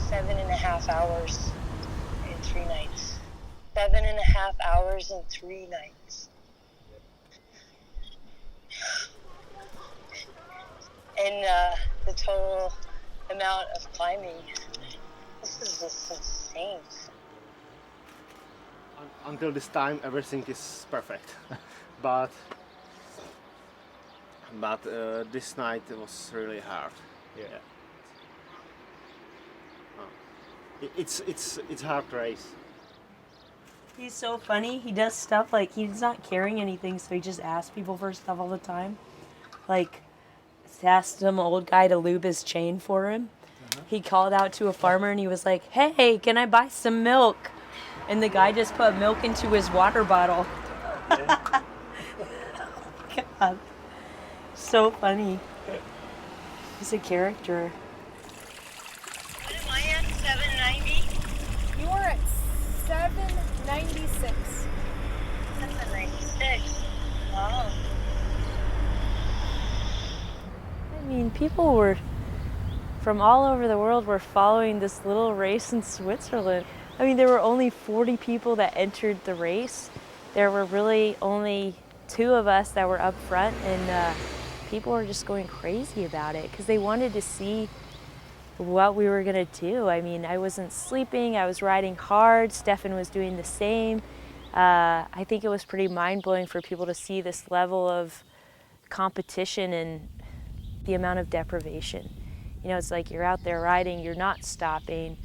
7.5 hours and 3 nights. 7.5 hours and 3 nights. And the total amount of climbing, this is just insane. Until this time, everything is perfect, but this night it was really hard. Yeah. It's hard race. He's so funny. He does stuff like he's not carrying anything, so he just asks people for stuff all the time. Like, asked some old guy to lube his chain for him. He called out to a farmer and he was like, "Hey, can I buy some milk?" And the guy just put milk into his water bottle. God, so funny. He's a character. What am I at? 790? You are at 796. 796. Wow. I mean, people were from all over the world were following this little race in Switzerland. I mean, there were only 40 people that entered the race. There were really only 2 of us that were up front, and people were just going crazy about it because they wanted to see what we were gonna do. I mean, I wasn't sleeping, I was riding hard, Stefan was doing the same. I think it was pretty mind-blowing for people to see this level of competition and the amount of deprivation. You know, it's like you're out there riding, you're not stopping,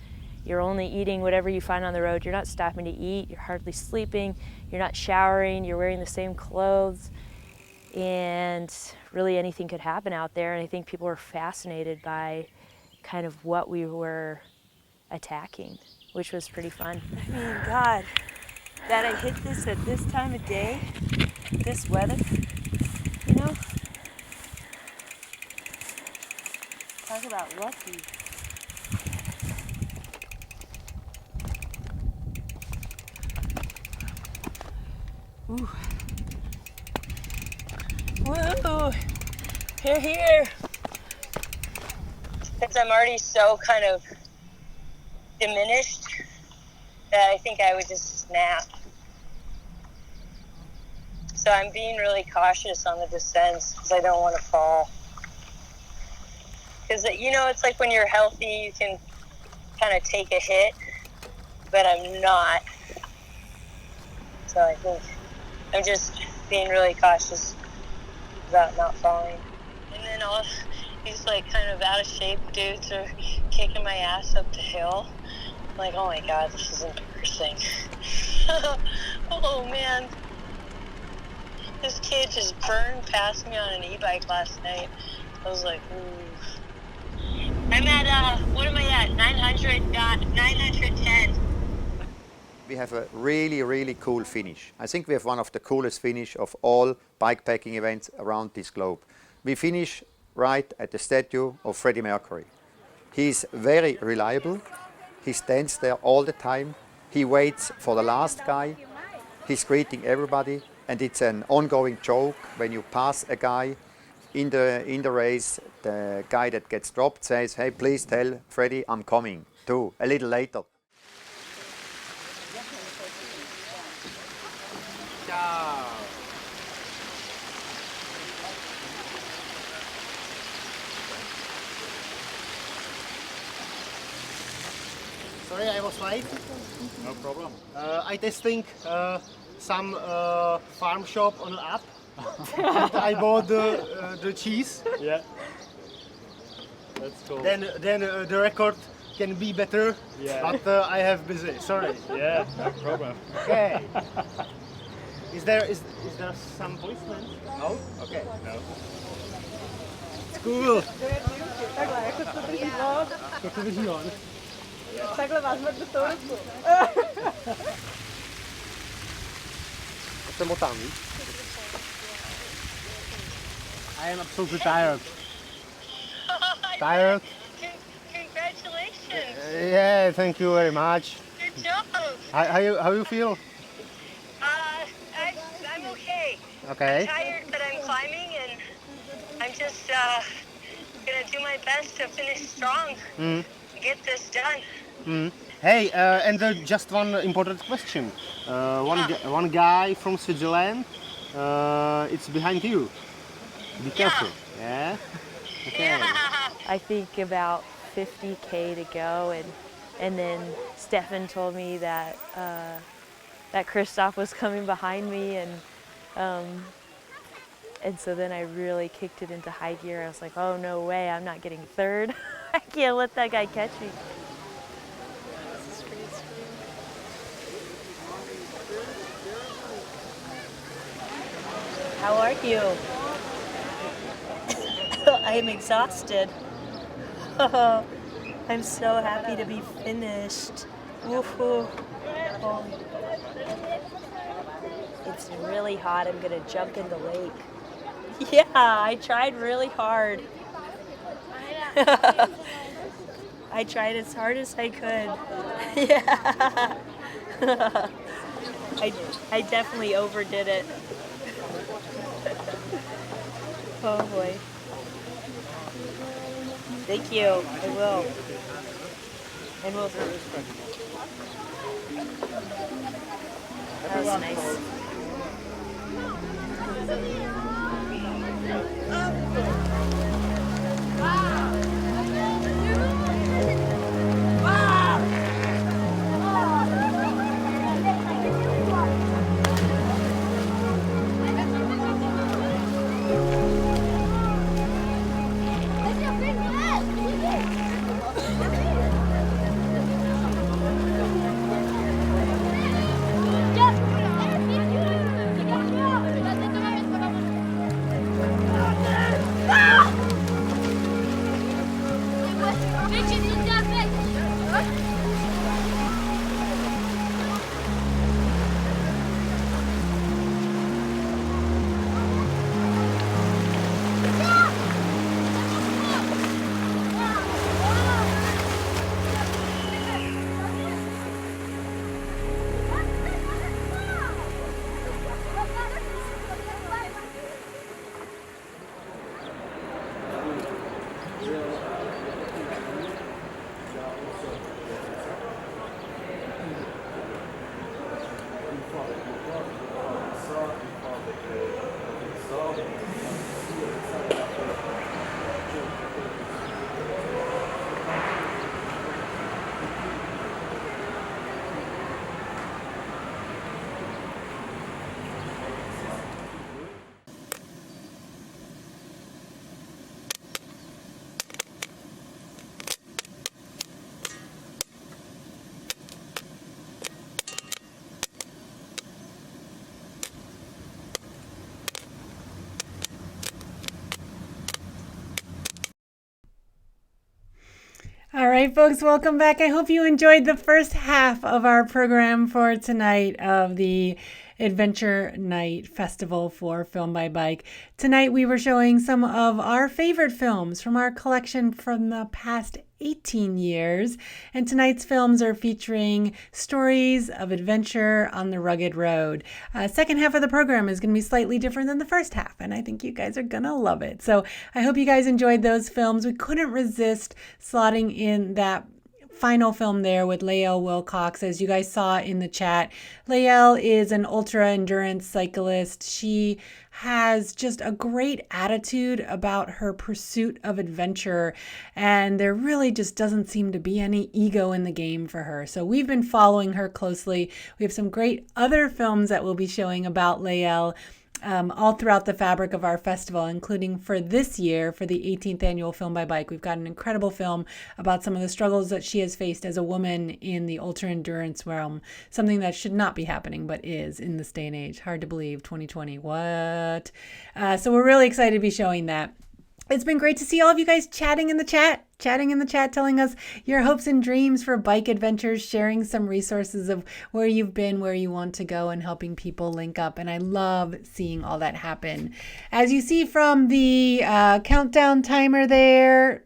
you're only eating whatever you find on the road, you're not stopping to eat, you're hardly sleeping, you're not showering, you're wearing the same clothes, and really anything could happen out there. And I think people were fascinated by kind of what we were attacking, which was pretty fun. I mean, God, that I hit this at this time of day, this weather, you know? Talk about lucky. Ooh. Woo! Here. Because I'm already so kind of diminished that I think I would just snap. So I'm being really cautious on the descents because I don't want to fall. Because, you know, it's like when you're healthy, you can kind of take a hit, but I'm not. So I think I'm just being really cautious about not falling. And then all these like kind of out of shape dudes are kicking my ass up the hill. I'm like, oh my God, this is embarrassing. Oh man. This kid just burned past me on an e-bike last night. I was like, ooh. I'm at, what am I at? 910. We have a really, really cool finish. I think we have one of the coolest finish of all bikepacking events around this globe. We finish right at the statue of Freddie Mercury. He's very reliable. He stands there all the time. He waits for the last guy. He's greeting everybody. And it's an ongoing joke when you pass a guy in the race, the guy that gets dropped says, hey, please tell Freddie I'm coming too, a little later. Ciao. Sorry, I was late. No problem. I testing some farm shop on an app. And I bought the cheese. Yeah. That's cool. Then the record can be better. Yeah. But I have busy. Sorry. Yeah, no problem. Okay. Is there some policeman? No. Okay. No. It's cool. I am absolutely tired. Tired? Congratulations. Yeah, thank you very much. Good job. How you feel? I'm okay. Okay. I'm tired, but I'm climbing, and I'm just gonna do my best to finish strong. Get this done. Hey, and just one important question. One guy from Switzerland, it's behind you. Be careful. Yeah. Okay. I think about 50K to go, and then Stefan told me that that Christoph was coming behind me, and so then I really kicked it into high gear. I was like, oh no way, I'm not getting third. I can't let that guy catch me. How are you? I am exhausted. I'm so happy to be finished. Woohoo. Oh. It's really hot. I'm gonna jump in the lake. Yeah, I tried really hard. I tried as hard as I could. Yeah. I definitely overdid it. Oh boy. Thank you. I will. And we'll. That was nice. right, folks, welcome back. I hope you enjoyed the first half of our program for tonight of the Adventure Night Festival for Film by Bike. Tonight we were showing some of our favorite films from our collection from the past 18 years. And tonight's films are featuring stories of adventure on the rugged road. Second half of the program is going to be slightly different than the first half, and I think you guys are going to love it. So I hope you guys enjoyed those films. We couldn't resist slotting in that final film there with Lael Wilcox. As you guys saw in the chat, Lael is an ultra endurance cyclist. She has just a great attitude about her pursuit of adventure, and there really just doesn't seem to be any ego in the game for her. So we've been following her closely. We have some great other films that we'll be showing about Lael all throughout the fabric of our festival, including for this year, for the 18th annual Film by Bike. We've got an incredible film about some of the struggles that she has faced as a woman in the ultra endurance realm, something that should not be happening, but is in this day and age. Hard to believe, 2020, what? So we're really excited to be showing that. It's been great to see all of you guys chatting in the chat, telling us your hopes and dreams for bike adventures, sharing some resources of where you've been, where you want to go, and helping people link up. And I love seeing all that happen. As you see from the countdown timer there,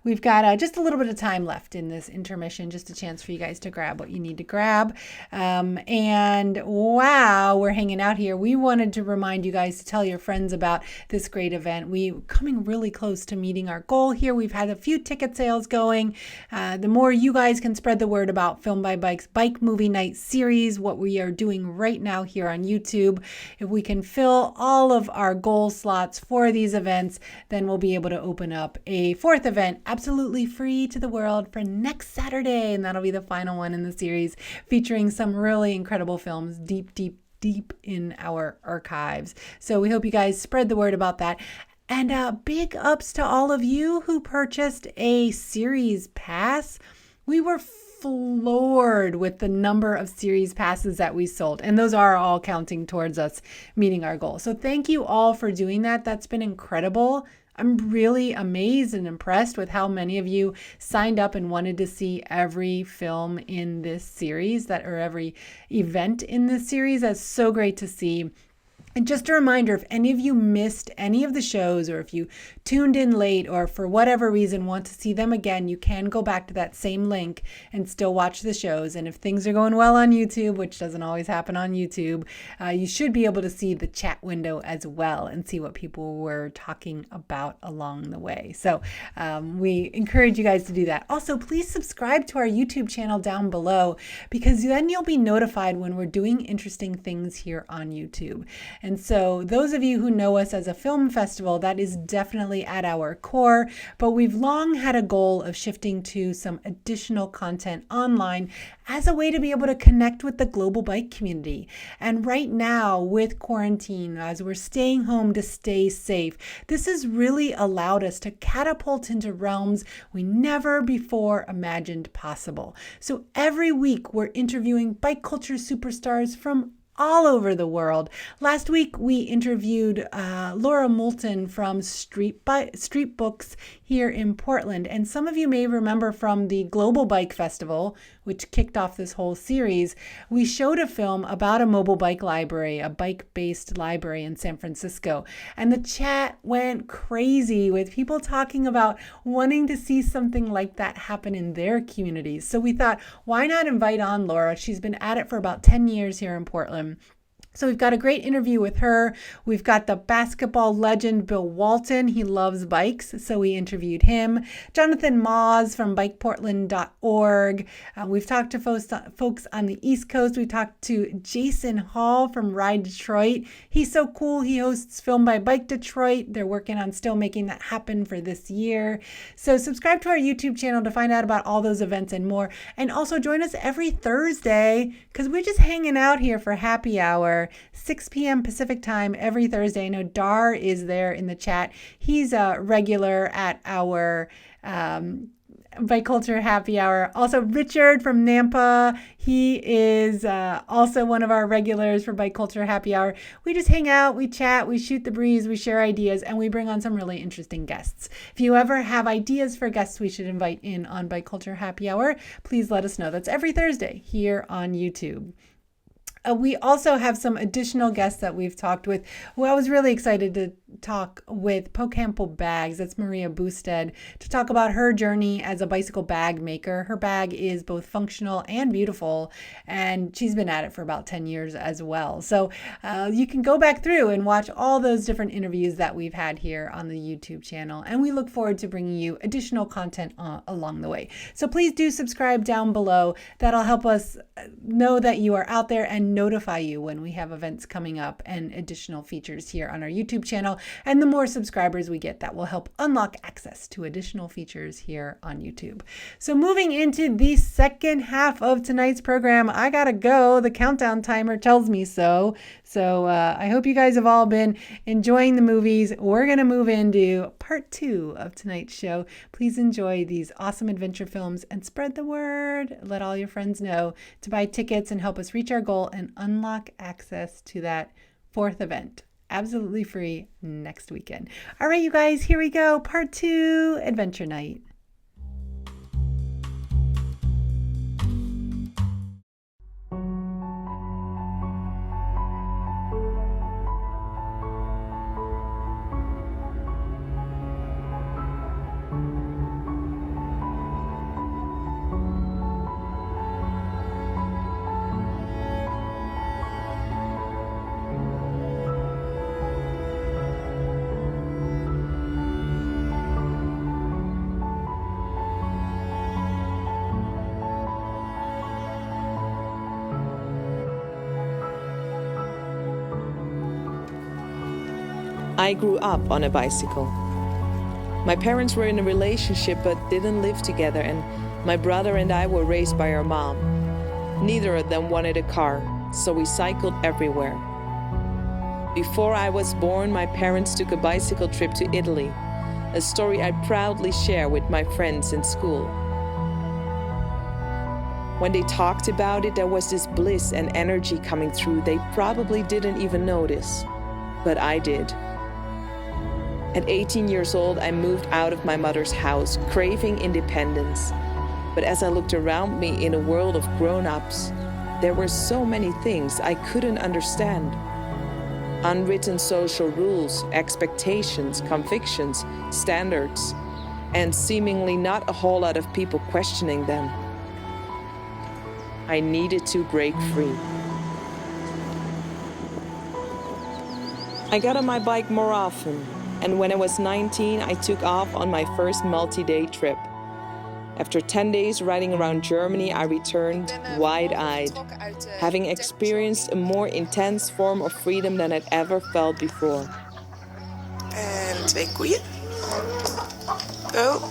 we've got just a little bit of time left in this intermission, just a chance for you guys to grab what you need to grab. And wow, we're hanging out here. We wanted to remind you guys to tell your friends about this great event. We're coming really close to meeting our goal here. We've had a few ticket sales going. The more you guys can spread the word about Film by Bike's Bike Movie Night series, what we are doing right now here on YouTube, if we can fill all of our goal slots for these events, then we'll be able to open up a fourth event absolutely free to the world for next Saturday, and that'll be the final one in the series, featuring some really incredible films deep in our archives. So we hope you guys spread the word about that. And big ups to all of you who purchased a series pass. We were floored with the number of series passes that we sold, and those are all counting towards us meeting our goal. So thank you all for doing that. That's been incredible. I'm really amazed and impressed with how many of you signed up and wanted to see every film in this series, or every event in this series. That's so great to see. And just a reminder, if any of you missed any of the shows, or if you tuned in late, or for whatever reason want to see them again, you can go back to that same link and still watch the shows. And if things are going well on YouTube, which doesn't always happen on YouTube, you should be able to see the chat window as well and see what people were talking about along the way. So we encourage you guys to do that. Also, please subscribe to our YouTube channel down below, because then you'll be notified when we're doing interesting things here on YouTube. And so those of you who know us as a film festival, that is definitely at our core, but we've long had a goal of shifting to some additional content online as a way to be able to connect with the global bike community. And right now, with quarantine, as we're staying home to stay safe, this has really allowed us to catapult into realms we never before imagined possible. So every week we're interviewing bike culture superstars from all over the world. Last week, we interviewed Laura Moulton from Street Books here in Portland. And some of you may remember from the Global Bike Festival, which kicked off this whole series, we showed a film about a mobile bike library, a bike-based library in San Francisco. And the chat went crazy with people talking about wanting to see something like that happen in their communities. So we thought, why not invite on Laura? She's been at it for about 10 years here in Portland. So we've got a great interview with her. We've got the basketball legend Bill Walton. He loves bikes, so we interviewed him. Jonathan Moz from bikeportland.org. We've talked to folks on the East Coast. We talked to Jason Hall from Ride Detroit. He's so cool. He hosts Film by Bike Detroit. They're working on still making that happen for this year. So subscribe to our YouTube channel to find out about all those events and more. And also join us every Thursday, because we're just hanging out here for happy hour. 6 p.m. Pacific time every Thursday. I know Dar is there in the chat. He's a regular at our Biculture Happy Hour. Also, Richard from Nampa. He is also one of our regulars for Biculture Happy Hour. We just hang out, we chat, we shoot the breeze, we share ideas, and we bring on some really interesting guests. If you ever have ideas for guests we should invite in on Biculture Happy Hour, please let us know. That's every Thursday here on YouTube. We also have some additional guests that we've talked with. Well, I was really excited to talk with Pocampo Bags. That's Maria Boosted, to talk about her journey as a bicycle bag maker. Her bag is both functional and beautiful, and she's been at it for about 10 years as well. So you can go back through and watch all those different interviews that we've had here on the YouTube channel, and we look forward to bringing you additional content along the way. So please do subscribe down below. That'll help us know that you are out there and notify you when we have events coming up and additional features here on our YouTube channel. And the more subscribers we get, that will help unlock access to additional features here on YouTube. So moving into the second half of tonight's program, I gotta go. The countdown timer tells me so. So I hope you guys have all been enjoying the movies. We're gonna move into part 2 of tonight's show. Please enjoy these awesome adventure films and spread the word. Let all your friends know to buy tickets and help us reach our goal and unlock access to that 4th event. Absolutely free next weekend. All right, you guys, here we go. Part 2, Adventure Night. I grew up on a bicycle. My parents were in a relationship but didn't live together, and my brother and I were raised by our mom. Neither of them wanted a car, so we cycled everywhere. Before I was born, my parents took a bicycle trip to Italy, a story I proudly share with my friends in school. When they talked about it, there was this bliss and energy coming through they probably didn't even notice, but I did. At 18 years old, I moved out of my mother's house, craving independence. But as I looked around me in a world of grown-ups, there were so many things I couldn't understand. Unwritten social rules, expectations, convictions, standards, and seemingly not a whole lot of people questioning them. I needed to break free. I got on my bike more often. And when I was 19, I took off on my first multi-day trip. After 10 days riding around Germany, I returned wide-eyed, having experienced a more intense form of freedom than I'd ever felt before. En 2 koeien. Oh,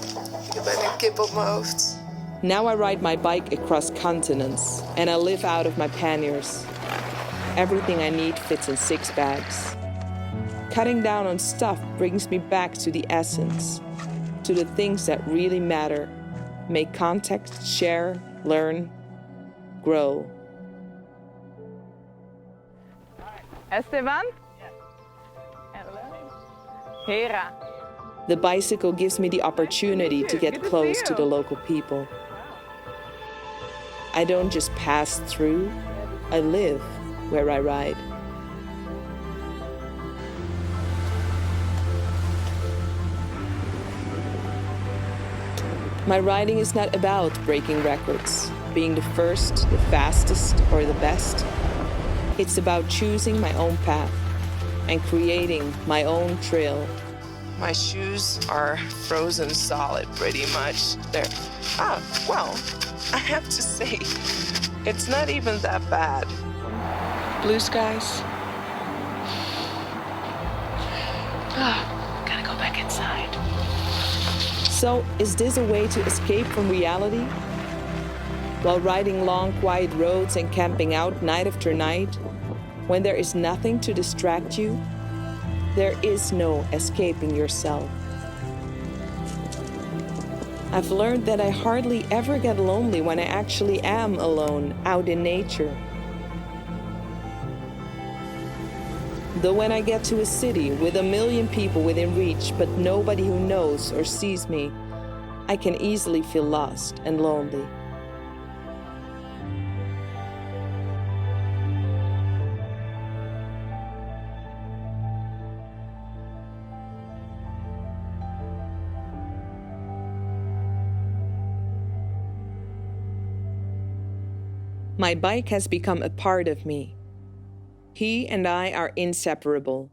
ik heb bijna een kip op mijn hoofd. Now I ride my bike across continents, and I live out of my panniers. Everything I need fits in 6 bags. Cutting down on stuff brings me back to the essence, to the things that really matter. Make contact, share, learn, grow. Esteban? Hello. Hera. The bicycle gives me the opportunity to get close to the local people. I don't just pass through, I live where I ride. My riding is not about breaking records, being the first, the fastest, or the best. It's about choosing my own path and creating my own trail. My shoes are frozen solid pretty much. Well, I have to say, it's not even that bad. Blue skies. Gotta go back inside. So, is this a way to escape from reality? While riding long, quiet roads and camping out night after night, when there is nothing to distract you, there is no escaping yourself. I've learned that I hardly ever get lonely when I actually am alone, out in nature. Though when I get to a city with a million people within reach, but nobody who knows or sees me, I can easily feel lost and lonely. My bike has become a part of me. He and I are inseparable.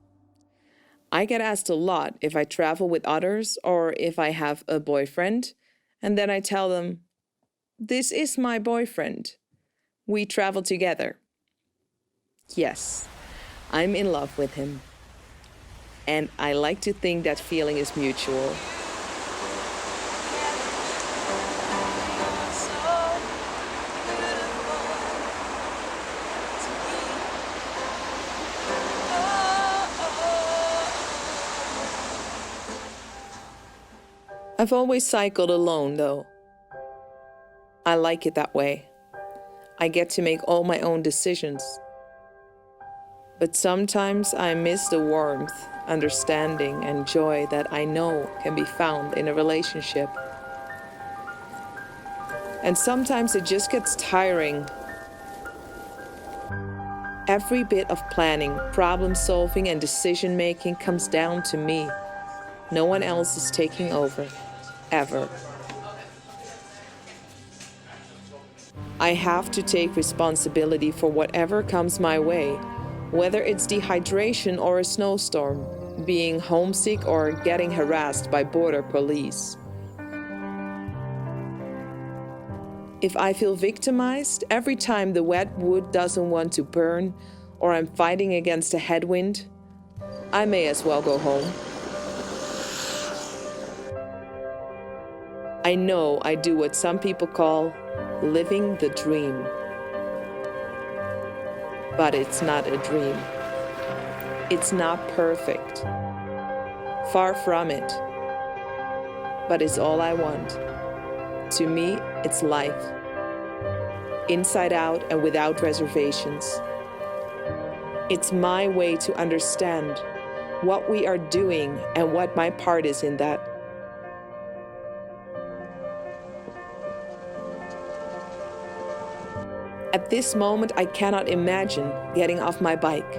I get asked a lot if I travel with others or if I have a boyfriend, and then I tell them, "This is my boyfriend. We travel together." Yes, I'm in love with him. And I like to think that feeling is mutual. I've always cycled alone, though. I like it that way. I get to make all my own decisions. But sometimes I miss the warmth, understanding, and joy that I know can be found in a relationship. And sometimes it just gets tiring. Every bit of planning, problem solving, and decision making comes down to me. No one else is taking over. Ever. I have to take responsibility for whatever comes my way, whether it's dehydration or a snowstorm, being homesick or getting harassed by border police. If I feel victimized every time the wet wood doesn't want to burn or I'm fighting against a headwind, I may as well go home. I know I do what some people call living the dream. But it's not a dream. It's not perfect. Far from it. But it's all I want. To me, it's life. Inside out and without reservations. It's my way to understand what we are doing and what my part is in that. At this moment, I cannot imagine getting off my bike.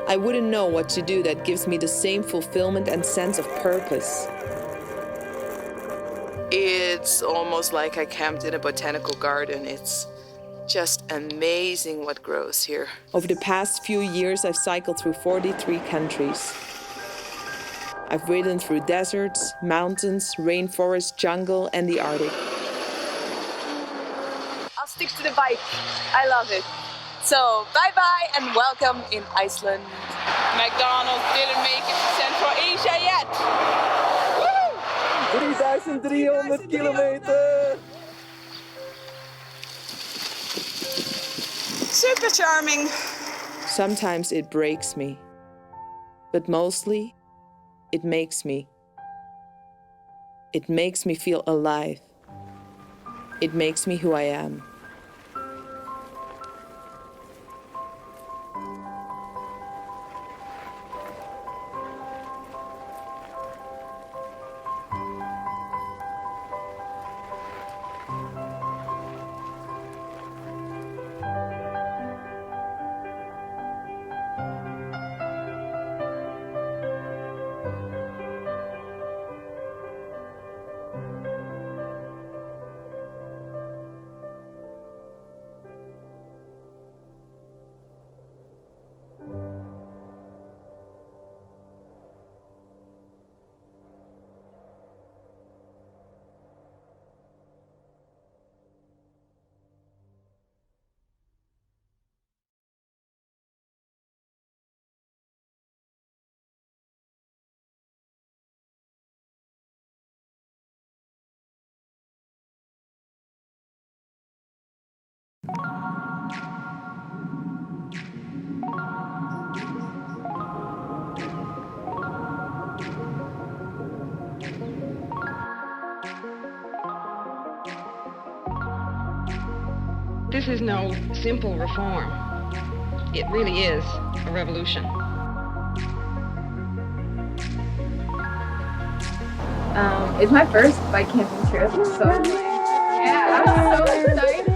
I wouldn't know what to do that gives me the same fulfillment and sense of purpose. It's almost like I camped in a botanical garden. It's just amazing what grows here. Over the past few years, I've cycled through 43 countries. I've ridden through deserts, mountains, rainforest, jungle, and the Arctic. I'll stick to the bike. I love it. So bye-bye and welcome in Iceland. McDonald's didn't make it to Central Asia yet. Woo! 3,300 kilometer! Super charming. Sometimes it breaks me, but mostly it makes me. It makes me feel alive. It makes me who I am. This is no simple reform. It really is a revolution. It's my first bike camping trip, so yeah, I'm so excited.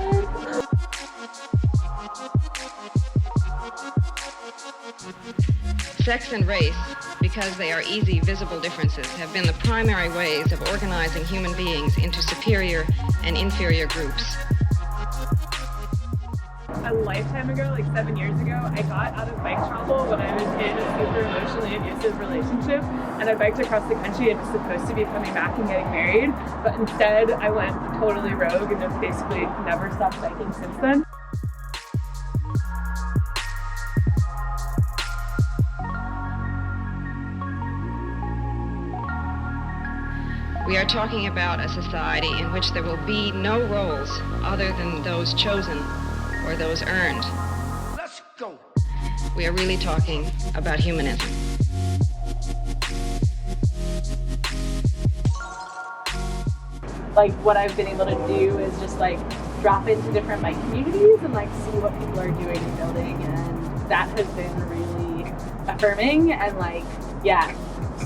Sex and race, because they are easy, visible differences, have been the primary ways of organizing human beings into superior and inferior groups. A lifetime ago, like 7 years ago, I got out of bike travel when I was in a super emotionally abusive relationship, and I biked across the country and was supposed to be coming back and getting married, but instead I went totally rogue and have basically never stopped biking since then. We are talking about a society in which there will be no roles other than those chosen or those earned. Let's go. We are really talking about humanism. Like what I've been able to do is just like drop into different bike communities and like see what people are doing and building, and that has been really affirming and like, yeah,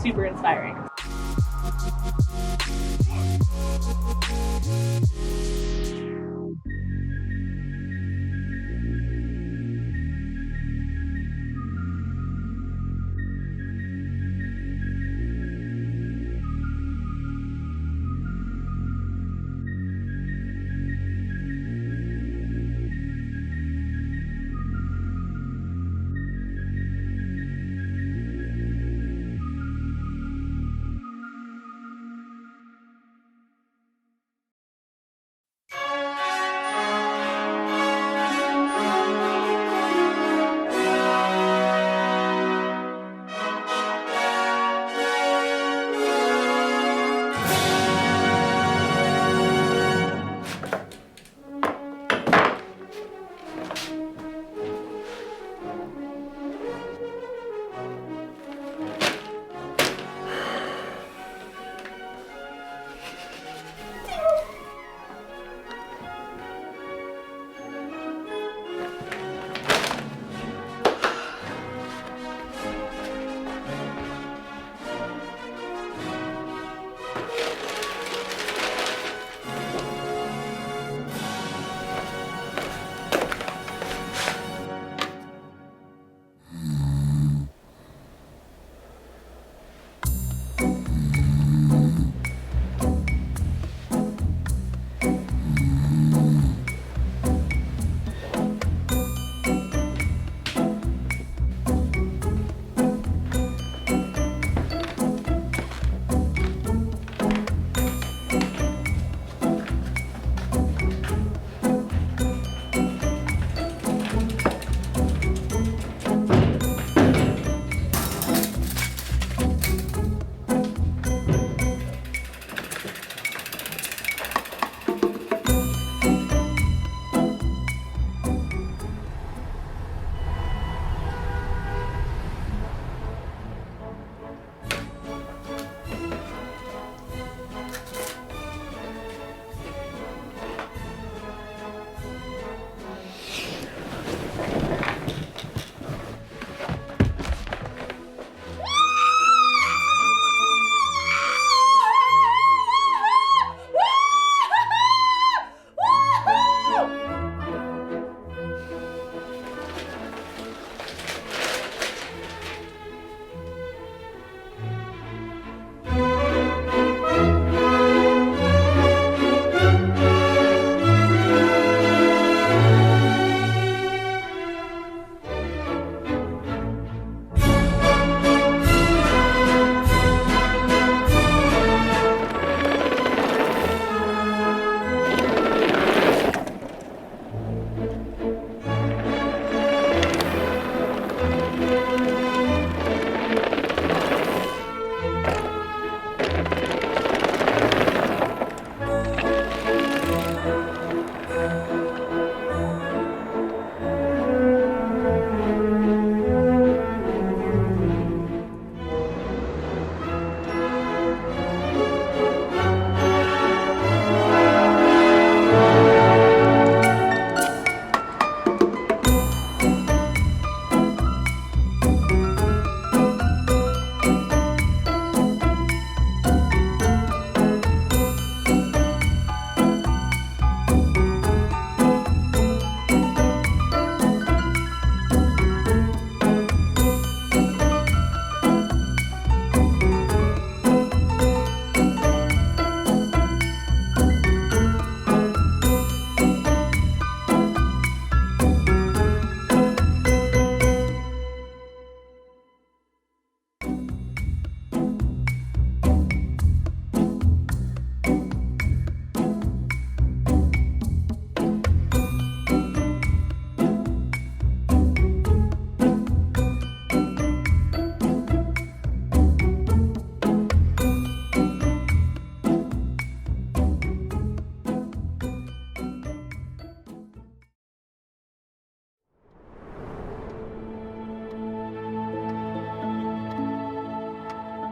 super inspiring.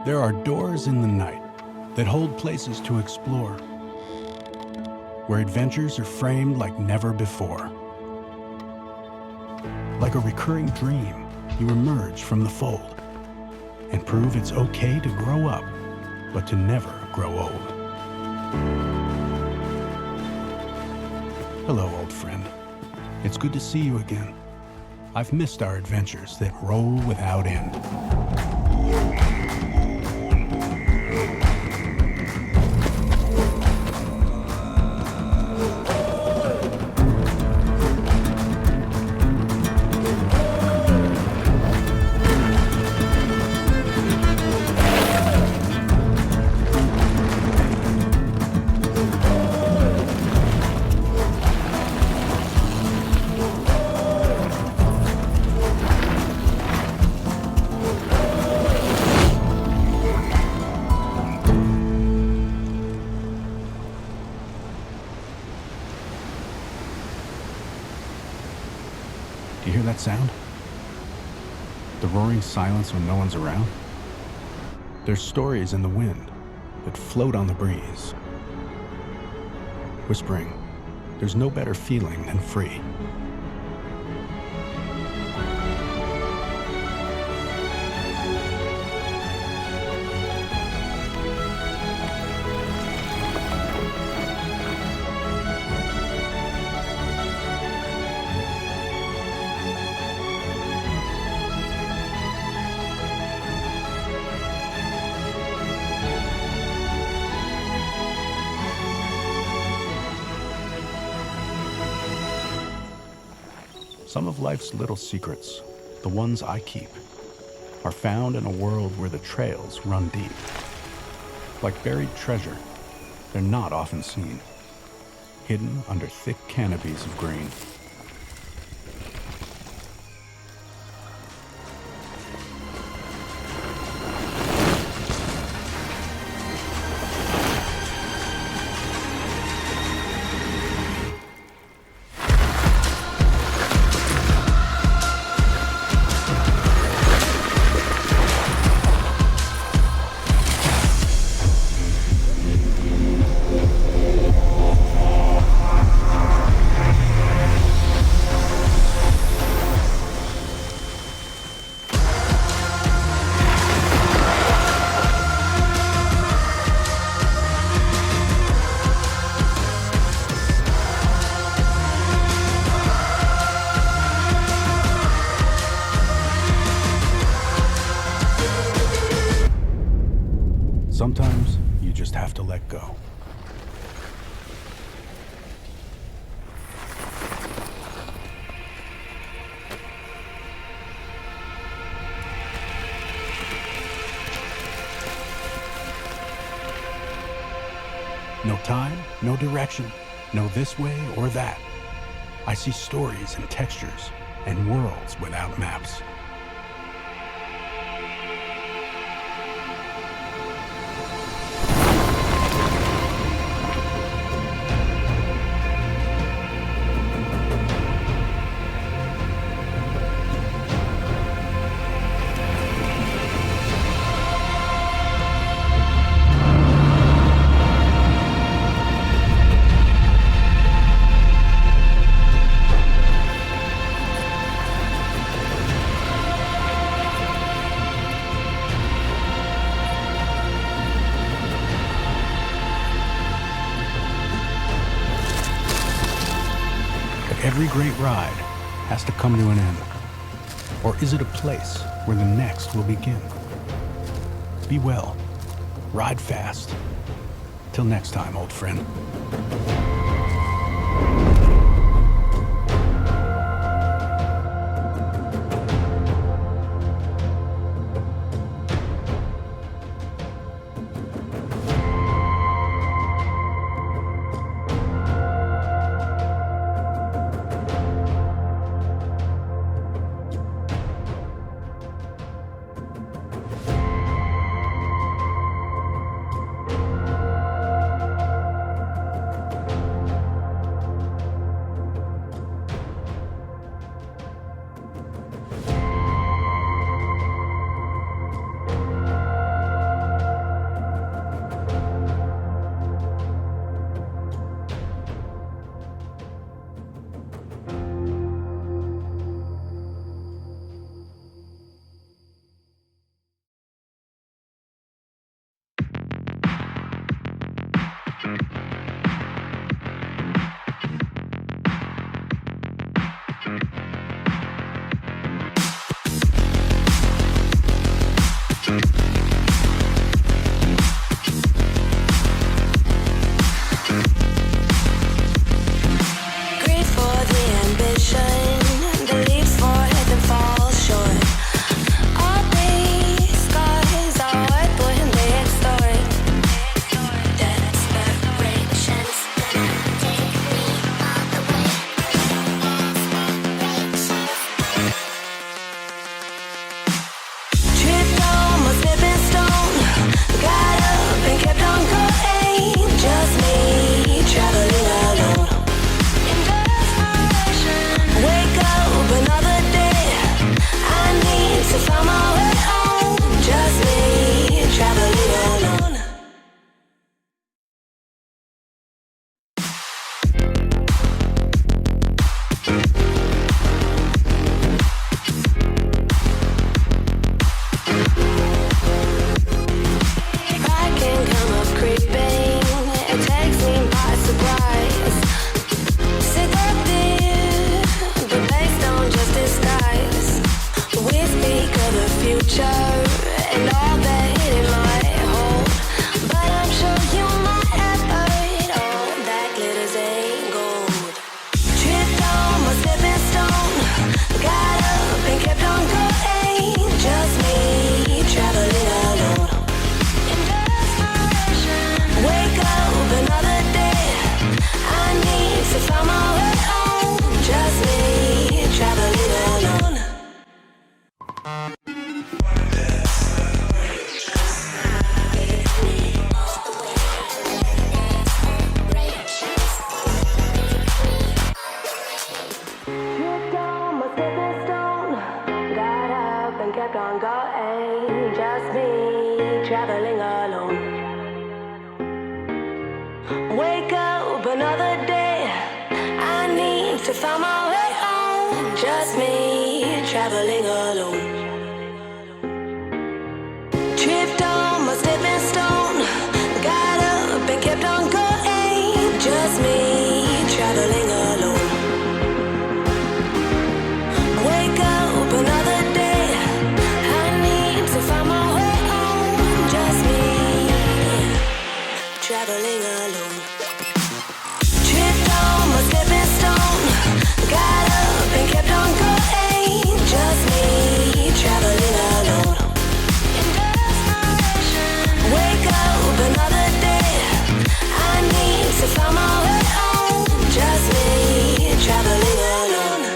There are doors in the night that hold places to explore, where adventures are framed like never before. Like a recurring dream, you emerge from the fold and prove it's okay to grow up, but to never grow old. Hello, old friend. It's good to see you again. I've missed our adventures that roll without end. Do you hear that sound? The roaring silence when no one's around? There's stories in the wind that float on the breeze, whispering, there's no better feeling than free. Some of life's little secrets, the ones I keep, are found in a world where the trails run deep. Like buried treasure, they're not often seen, hidden under thick canopies of green. Sometimes you just have to let go. No time, no direction, no this way or that. I see stories and textures and worlds without maps. Every great ride has to come to an end. Or is it a place where the next will begin? Be well. Ride fast. Till next time, old friend. found my way home. Just me traveling alone. Tripped on my stepping stone. Got up and kept on going. Just me traveling alone. Wake up another day. I need to find my way home. Just me traveling alone. Tripped on my stepping stone. Got up and kept on going. Just me traveling alone. Wake up another day. I need to find my way home. Just me traveling alone.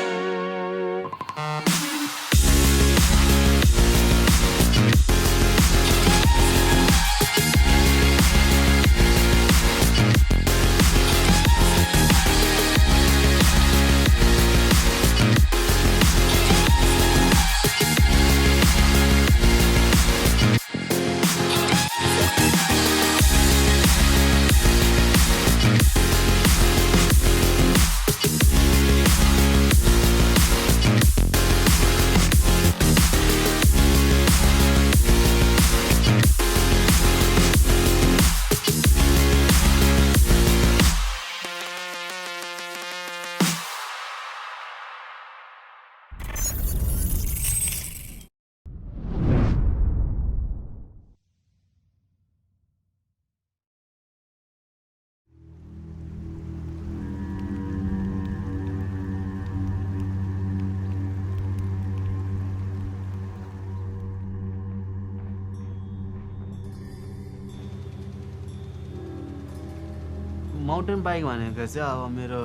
Mountain bike भनेको चाहिँ अब मेरो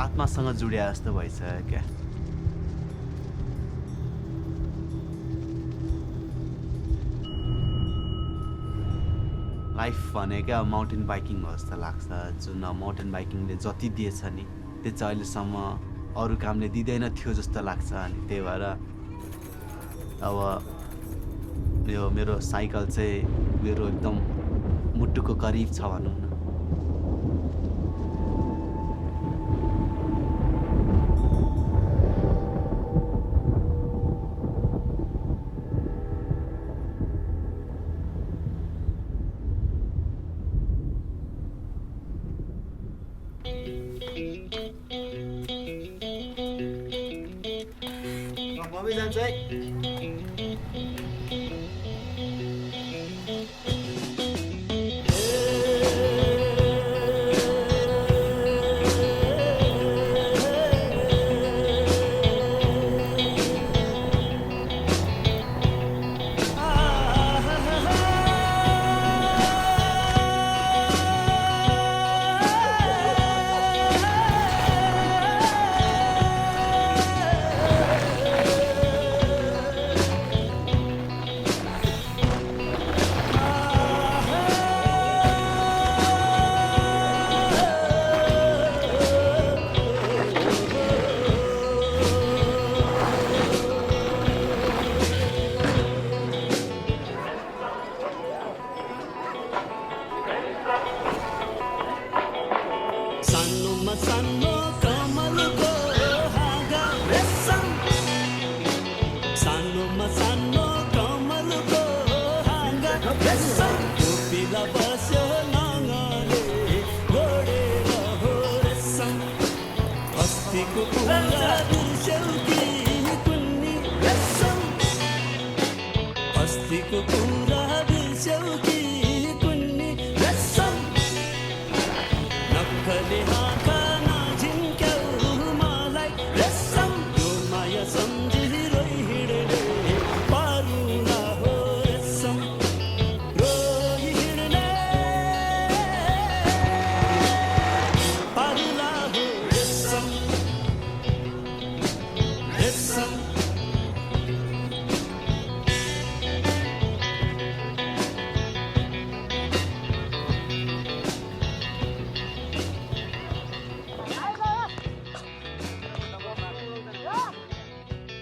आत्मासँग जुड्या जस्तो भइसक्यो क्या। Life भनेको अब mountain biking हो जस्तो लाग्छ। जुन माउन्टेन बाइकिङले जति दिएछ नि त्यो चाहिँ अहिलेसम्म अरू कामले दिँदैन थियो जस्तो लाग्छ। अनि त्यही भएर अब यो मेरो साइकल चाहिँ मेरो एकदम मुटुको करिब छ भनौँ न। मम्मी जान्छ है।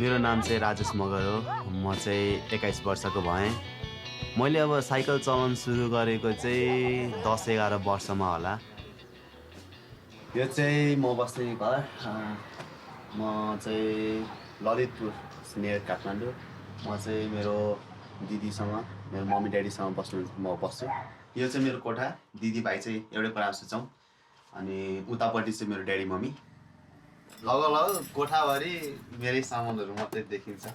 मेरो नाम चाहिँ राजेश मगर हो। म चाहिँ 21 वर्षको भएँ। मैले अब साइकल चलाउन सुरु गरेको चाहिँ 10-11 वर्षमा होला। यो चाहिँ म बस्ने घर म चाहिँ ललितपुर नियर काठमाडौँ म चाहिँ मेरो दिदीसँग मेरो मम्मी ड्याडीसँग म बस्छु यो चाहिँ मेरो कोठा दिदी भाइ चाहिँ एउटै कोठामा सुत्छौँ अनि उतापट्टि चाहिँ मेरो ड्याडी मम्मी लगभग कोठाभरि मेरै सामानहरू मात्रै देखिन्छ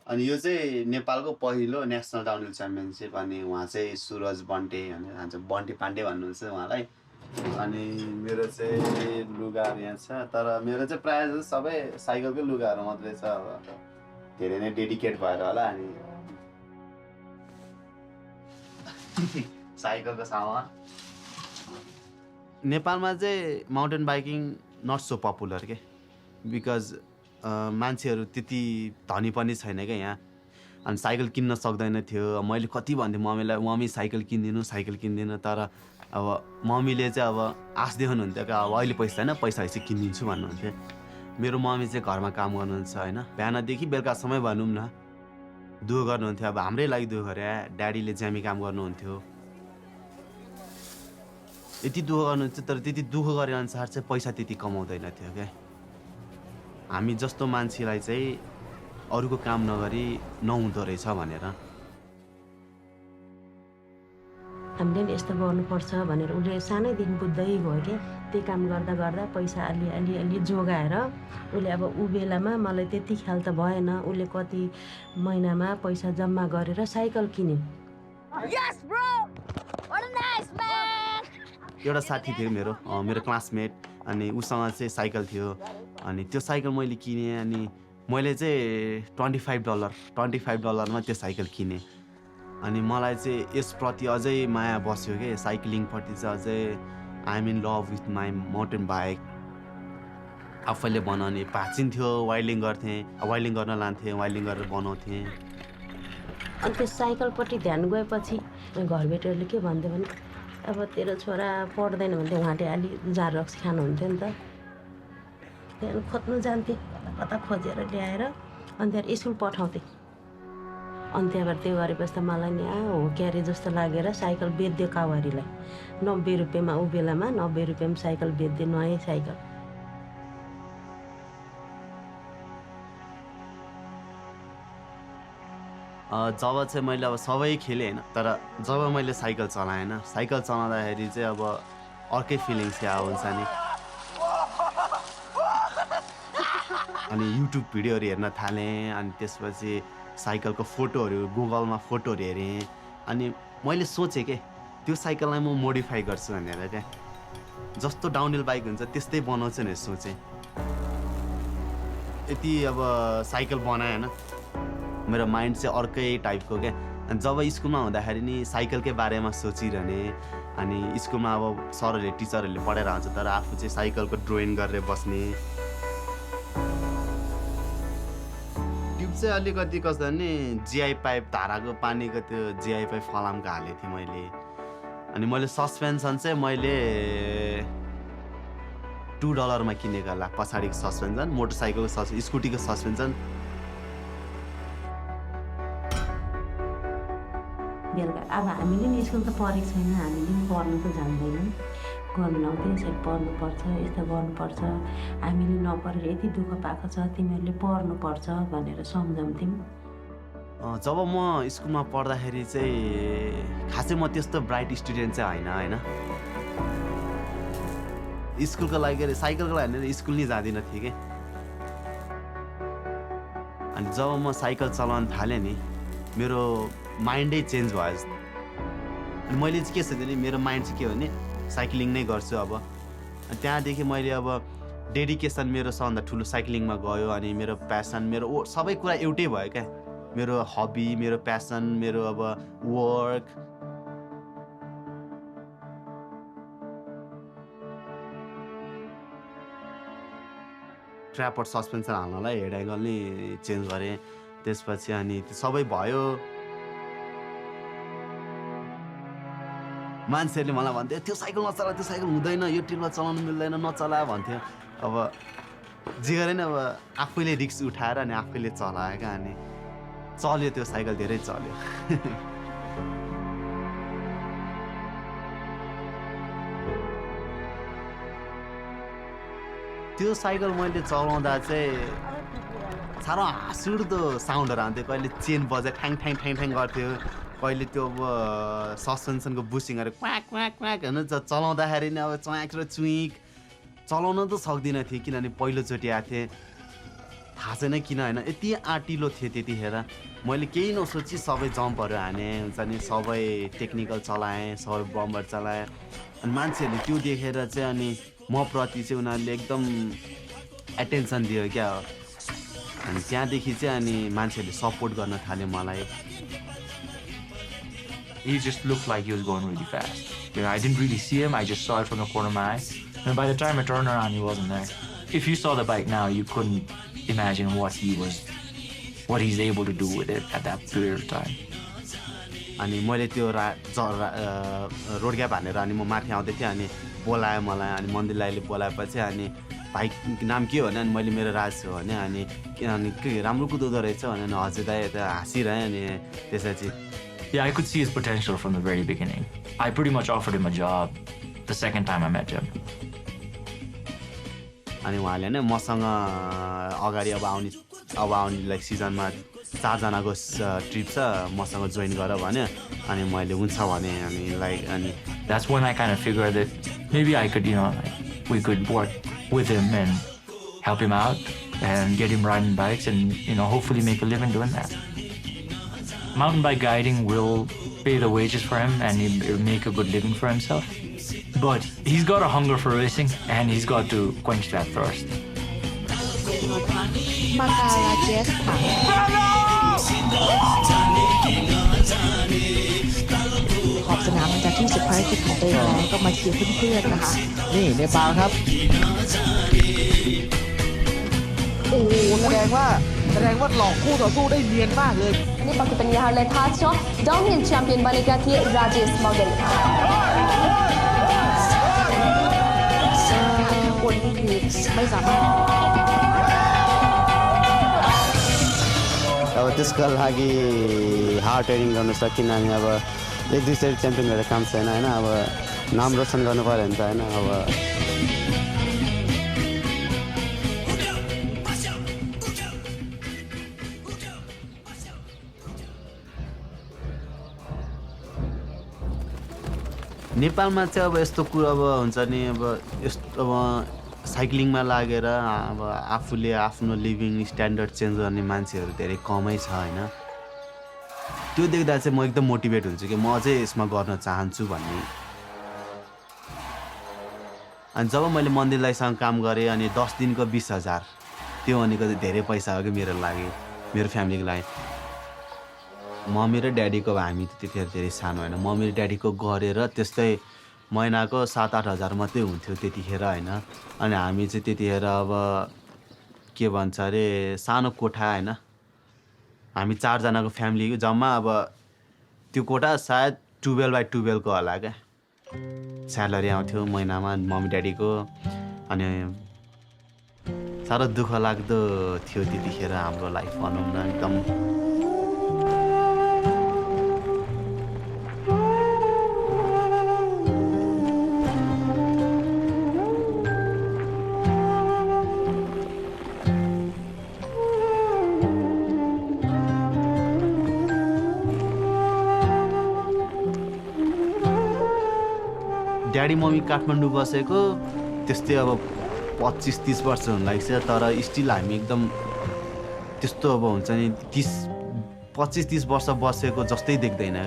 अनि यो चाहिँ नेपालको पहिलो नेसनल डाउनहिल च्याम्पियनसिप अनि उहाँ चाहिँ सुरज बन्टे भनेर भन्छ बन्टे पाण्डे भन्नुहुन्छ उहाँलाई अनि मेरो चाहिँ लुगाहरू यहाँ छ तर मेरो चाहिँ प्रायः जस्तो सबै साइकलकै लुगाहरू मात्रै छ अब धेरै नै डेडिकेट भएर होला अनि साइकलको सामान नेपालमा चाहिँ माउन्टेन बाइकिङ नट सो पपुलर के बिकज मान्छेहरू त्यति धनी पनि छैन क्या यहाँ अनि साइकल किन्न सक्दैन थियो मैले कति भन्थेँ मम्मीलाई मम्मी साइकल किन्दिनँ तर अब मम्मीले चाहिँ अब आश देखाउनुहुन्थ्यो क्या अब अहिले पैसा छैन पैसा चाहिँ किनिदिन्छु भन्नुहुन्थ्यो मेरो मम्मी चाहिँ घरमा काम गर्नुहुन्छ होइन बिहानदेखि बेलुकासम्म भनौँ न दुःख गर्नुहुन्थ्यो अब हाम्रै लागि दुःख गरे ड्याडीले ज्यामी काम गर्नुहुन्थ्यो यति दुःख गर्नुहुन्थ्यो तर त्यति दुःख गरे अनुसार चाहिँ पैसा त्यति कमाउँदैन थियो क्या हामी जस्तो मान्छेलाई चाहिँ अरूको काम नगरी नहुँदो रहेछ भनेर हामीले पनि यस्तो गर्नुपर्छ भनेर उसले सानैदेखि बुझ्दै गयो क्या त्यही काम गर्दा गर्दा पैसा अलि जोगाएर उसले अब ऊ बेलामा मलाई त्यति ख्याल त भएन उसले कति महिनामा पैसा जम्मा गरेर साइकल किन्यो एउटा साथी थियो मेरो क्लासमेट अनि उसँग चाहिँ साइकल थियो अनि त्यो साइकल मैले किनेँ अनि मैले चाहिँ $25मा त्यो साइकल किनेँ अनि मलाई चाहिँ यसप्रति अझै माया बस्यो कि साइक्लिङप्रति चाहिँ अझै आई एम इन लभ विथ माई माउन्टेन बाइक आफैले बनाउने भाँचिन्थ्यो वाइलिङ गर्न लान्थेँ वाइलिङ गरेर बनाउँथेँ अनि त्यो साइकलपट्टि ध्यान गएपछि घरबेटीहरूले के भन्थ्यो भने अब तेरो छोरा पढ्दैन भने उहाँले अलि जार रक्सी खानुहुन्थ्यो नि त त्यहाँदेखि खोज्नु जान्थेँ कता खोजेर ल्याएर अनि त्यहाँ स्कुल पठाउँथेँ अनि त्यहाँबाट त्यो गरेपछि त मलाई नि हो क्यारे जस्तो लागेर साइकल बेच्दियो कावारीलाई 90 रुपियाँमा ऊ बेलामा 90 रुपियाँमा साइकल बेच्दियो नयाँ साइकल जब चाहिँ मैले अब सबै खेलेँ होइन तर जब मैले साइकल चलाएँ होइन साइकल चलाउँदाखेरि चाहिँ अब अर्कै फिलिङ्स क्या हुन्छ नि अनि युट्युब भिडियोहरू हेर्न थालेँ अनि त्यसपछि साइकलको फोटोहरू गुगलमा फोटोहरू हेरेँ अनि मैले सोचेँ के त्यो साइकललाई म मोडिफाई गर्छु भनेर क्या जस्तो डाउनहिल बाइक हुन्छ त्यस्तै बनाउँछु भनेर सोचेँ यति अब साइकल बनाएँ होइन मेरो माइन्ड चाहिँ अर्कै टाइपको क्या अनि जब स्कुलमा हुँदाखेरि नि साइकलकै बारेमा सोचिरहने अनि स्कुलमा अब सरहरूले टिचरहरूले पढाएर आउँछ तर आफू चाहिँ साइकलको ड्रोइङ गरेर बस्ने ट्युब चाहिँ अलिकति कस्तो भने जिआई पाइप धाराको पानीको त्यो जिआई पाइप फलामको हालेको थिएँ मैले अनि मैले सस्पेन्सन चाहिँ मैले $2मा किनेको होला पछाडिको सस्पेन्सन मोटरसाइकलको स्कुटीको सस्पेन्सन बेलुका अब हामीले नि स्कुल त पढेको छैन हामीले पनि पढ्नु त जान्दैनौँ गर्नु लाउँथ्यो यसरी पढ्नुपर्छ यस्तो गर्नुपर्छ हामीले नपढेर यति दुःख पाएको छ तिमीहरूले पढ्नुपर्छ भनेर सम्झाउँथ्यौँ जब म स्कुलमा पढ्दाखेरि चाहिँ खासै म त्यस्तो ब्राइट स्टुडेन्ट चाहिँ होइन स्कुलको लागि साइकलको लागि स्कुल नै जाँदिनँ थिएँ कि अनि जब म साइकल चलाउन थालेँ नि मेरो माइन्डै चेन्ज भयो अनि मैले चाहिँ के सोचेँ नि मेरो माइन्ड चाहिँ के हो भने साइक्लिङ नै गर्छु अब त्यहाँदेखि मैले अब डेडिकेसन मेरो सबभन्दा ठुलो साइक्लिङमा गयो अनि मेरो प्यासन मेरो सबै कुरा एउटै भयो क्या मेरो हबी मेरो प्यासन मेरो अब वर्क ट्र्यापर सस्पेन्सन हाल्नलाई हेड एङ्गल नै चेन्ज गरेँ त्यसपछि अनि सबै भयो मान्छेहरूले मलाई भन्थ्यो त्यो साइकल नचला त्यो साइकल हुँदैन यो टिलमा चलाउनु मिल्दैन नचला भन्थ्यो अब जे गरे नि अब आफैले रिस्क उठाएर अनि आफैले चलायो क्या अनि चल्यो त्यो साइकल धेरै चल्यो त्यो साइकल मैले चलाउँदा चाहिँ साह्रो हाँसउठ्दो साउन्डहरू आउँथ्यो कहिले चेन बजाइ ठ्याङ ठ्याङ ठ्याङ ठ्याङ गर्थ्यो कहिले त्यो अब सस्पेन्सनको बुसिङहरू क्वाक क्वाक क्वाक होइन चलाउँदाखेरि नि अब च्वाक र चुइक चलाउन त सक्दिनँ थिएँ किनभने पहिलोचोटि आएको थिएँ थाहा छैन किन होइन यति आँटिलो थिएँ त्यतिखेर मैले केही नसोची सबै जम्पहरू हानेँ हुन्छ नि सबै टेक्निकल चलाएँ सबै बम्बर चलाएँ अनि मान्छेहरूले त्यो देखेर चाहिँ अनि म प्रति चाहिँ उनीहरूले एकदम एटेन्सन दियो क्या अनि त्यहाँदेखि चाहिँ अनि मान्छेहरूले सपोर्ट गर्न थाल्यो मलाई He just looked like he was going really fast. You know, I didn't really see him. I just saw it from the corner of my eye. And by the time I turned around, he wasn't there. If you saw the bike now, you couldn't imagine what he's able to do with it at that period of time. अनि मैले त्यो road gap हानेर अनि म माथि आउँदै थिएँ अनि बोलायो मलाई अनि मन्दिर दाइले बोलाएपछि अनि बाइक नाम के हो भने अनि मैले मेरो राज हो भने अनि के राम्रो कुदाउँदो रहेछ भने हजुर दाइ यता हाँसिरहेँ अनि त्यसपछि Yeah, I could see his potential from the very beginning. I pretty much offered him a job the second time I met him. अनि उहाँले नै मसँग अगाडि अब आउने लाइक सिजनमा 4 जनाको ट्रिप छ मसँग जोइन गर भन्यो अनि मैले हुन्छ भने अनि लाइक अनि that's when I kind of figured that maybe I could, we could work with him and help him out and get him riding bikes and, hopefully make a living doing that. Mountain bike guiding will pay the wages for him and he'll make a good living for himself. But he's got a hunger for racing and he's got to quench that thirst. มาคาราเจสค่ะขอบสนามหลังจากที่เสร็จภารกิจของตัวเองแล้วก็มาเชียร์เพื่อนๆนะคะนี่เนปาลครับโอ้โหแสดงว่าหลอกคู่ต่อสู้ได้เนียนมากเลยนี่ปกติयहाँलाई थाहा छ downhill champion बनेका थिए राजेश मगरคนที่คือไม่สามารถअब त्यसको लागि hard training गर्नु सकिन अनि अब 1-2 सेट च्याम्पियन भएर काम छैन होइन अब नाम रोशन गर्नु पर्यो भने त होइन अब नेपालमा चाहिँ अब यस्तो कुरो अब हुन्छ नि अब यस्तो अब साइक्लिङमा लागेर अब आफूले आफ्नो लिभिङ स्ट्यान्डर्ड चेन्ज गर्ने मान्छेहरू धेरै कमै छ होइन त्यो देख्दा चाहिँ म एकदम मोटिभेट हुन्छु कि म अझै यसमा गर्न चाहन्छु भन्ने अनि जब मैले मन्दिर दाइसँग काम गरेँ अनि 10 दिनको 20,000 त्यो भनेको चाहिँ धेरै पैसा हो कि मेरो लागि मेरो फ्यामिलीको लागि मम्मी र ड्याडीको हामी त त्यतिखेर धेरै सानो होइन मम्मी र ड्याडीको गरेर त्यस्तै महिनाको 7-8 हजार मात्रै हुन्थ्यो त्यतिखेर होइन अनि हामी चाहिँ त्यतिखेर अब के भन्छ अरे सानो कोठा होइन हामी 4 जनाको फ्यामिली जम्मा अब त्यो कोठा सायद 12x12 को होला क्या स्यालेरी आउँथ्यो महिनामा मम्मी ड्याडीको अनि साह्रो दुःख लाग्दो थियो त्यतिखेर हाम्रो लाइफ भनौँ न एकदम ड्याडी मम्मी काठमाडौँ बसेको त्यस्तै अब 25-30 वर्ष हुन लाग्छ तर स्टिल हामी एकदम त्यस्तो अब हुन्छ नि 25-30 वर्ष बसेको जस्तै देख्दैन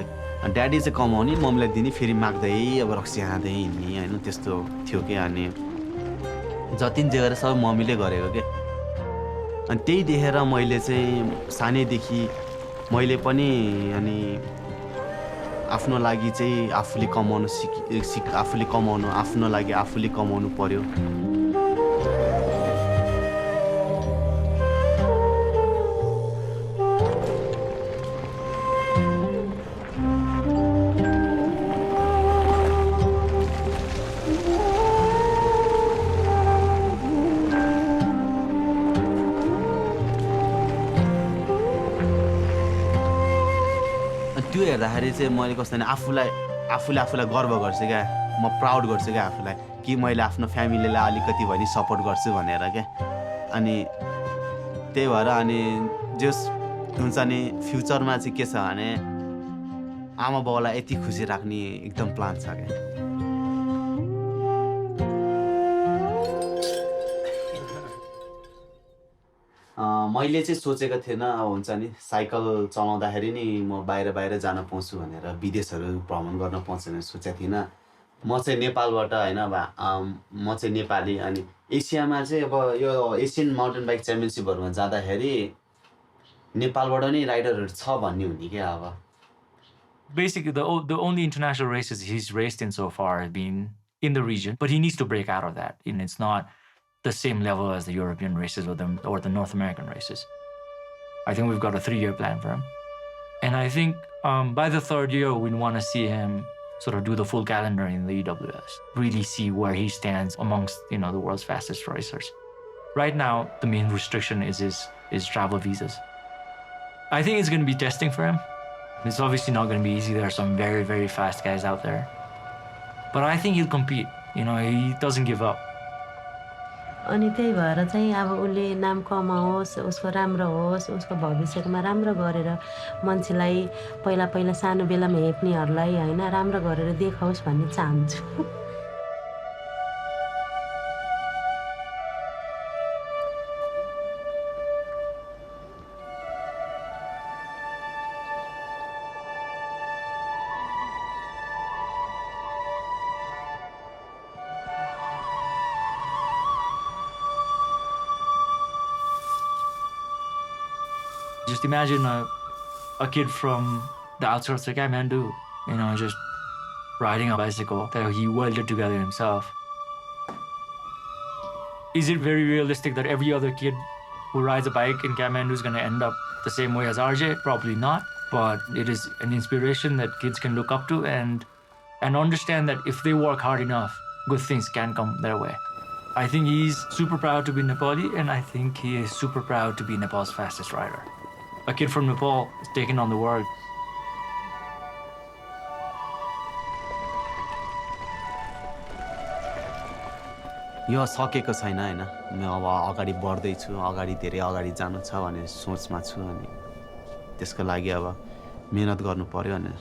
ड्याडी चाहिँ कमाउने मम्मीलाई दिने फेरि माग्दै अब रक्सी खाँदै हिँड्ने होइन त्यस्तो थियो कि अनि जति जे गरेर सबै मम्मीले गरेको के अनि त्यही देखेर मैले चाहिँ सानैदेखि मैले पनि अनि आफ्नो लागि चाहिँ आफूले कमाउनु आफूले कमाउनु आफ्नो लागि आफूले कमाउनु पर्यो त्यो हेर्दाखेरि चाहिँ मैले कस्तो भने आफूले गर्व गर्छु क्या म प्राउड गर्छु क्या आफूलाई कि मैले आफ्नो फ्यामिलीलाई अलिकति भए नि सपोर्ट गर्छु भनेर क्या अनि त्यही भएर अनि जस हुन्छ नि फ्युचरमा चाहिँ के छ भने आमा बाउलाई यति खुसी राख्ने एकदम प्लान छ क्या मैले चाहिँ सोचेको थिएन अब हुन्छ नि साइकल चलाउँदाखेरि नि म बाहिर जान पाउँछु भनेर विदेशहरू भ्रमण गर्न पाउँछु भनेर सोचेको थिइनँ म चाहिँ नेपालबाट होइन अब म चाहिँ नेपाली अनि एसियामा चाहिँ अब यो एसियन माउन्टेन बाइक च्याम्पियनसिपहरूमा जाँदाखेरि नेपालबाट नै राइडरहरू छ भन्ने हुने क्या अब Basically, the only international races he's raced in so far have been in the region, but he needs to break out of that. And it's not the same level as the European races or the North American races. I think we've got a 3-year plan for him. And I think by the 3rd year, we want to see him sort of do the full calendar in the EWS, really see where he stands amongst, you know, the world's fastest racers. Right now, the main restriction is his travel visas. I think it's going to be testing for him. It's obviously not going to be easy. There are some very, very fast guys out there. But I think he'll compete. You know, he doesn't give up. अनि त्यही भएर चाहिँ अब उसले नाम कमाओस् उसको राम्रो होस् उसको भविष्यमा राम्रो गरेर मान्छेलाई पहिला पहिला सानो बेलामा हेप्नेहरूलाई हैन राम्रो गरेर देखाओस् भन्ने चाहन्छु Just imagine a kid from the outskirts of Kathmandu, you know, just riding a bicycle that he welded together himself. Is it very realistic that every other kid who rides a bike in Kathmandu is going to end up the same way as RJ? Probably not, but it is an inspiration that kids can look up to and understand that if they work hard enough, good things can come their way. I think he's super proud to be Nepali, and I think he is super proud to be Nepal's fastest rider. A kid from Nepal is taking on the world. यो सकेको छैन हैन म अब अगाडि बढ्दै छु अगाडि धेरै अगाडि जानु छ भन्ने सोचमा छु अनि त्यसको लागि अब मेहनत गर्नु पर्यो अनि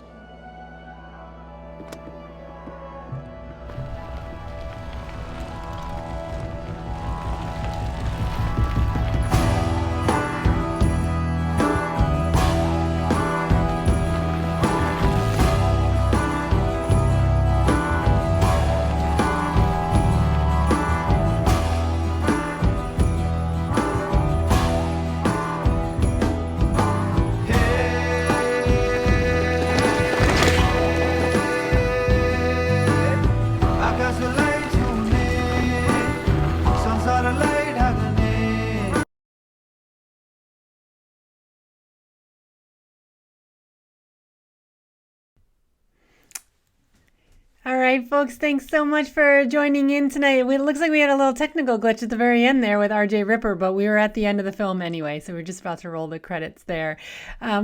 All right, folks, thanks so much for joining in tonight. It looks like we had a little technical glitch at the very end there with RJ Ripper, but we were at the end of the film anyway, so we're just about to roll the credits there.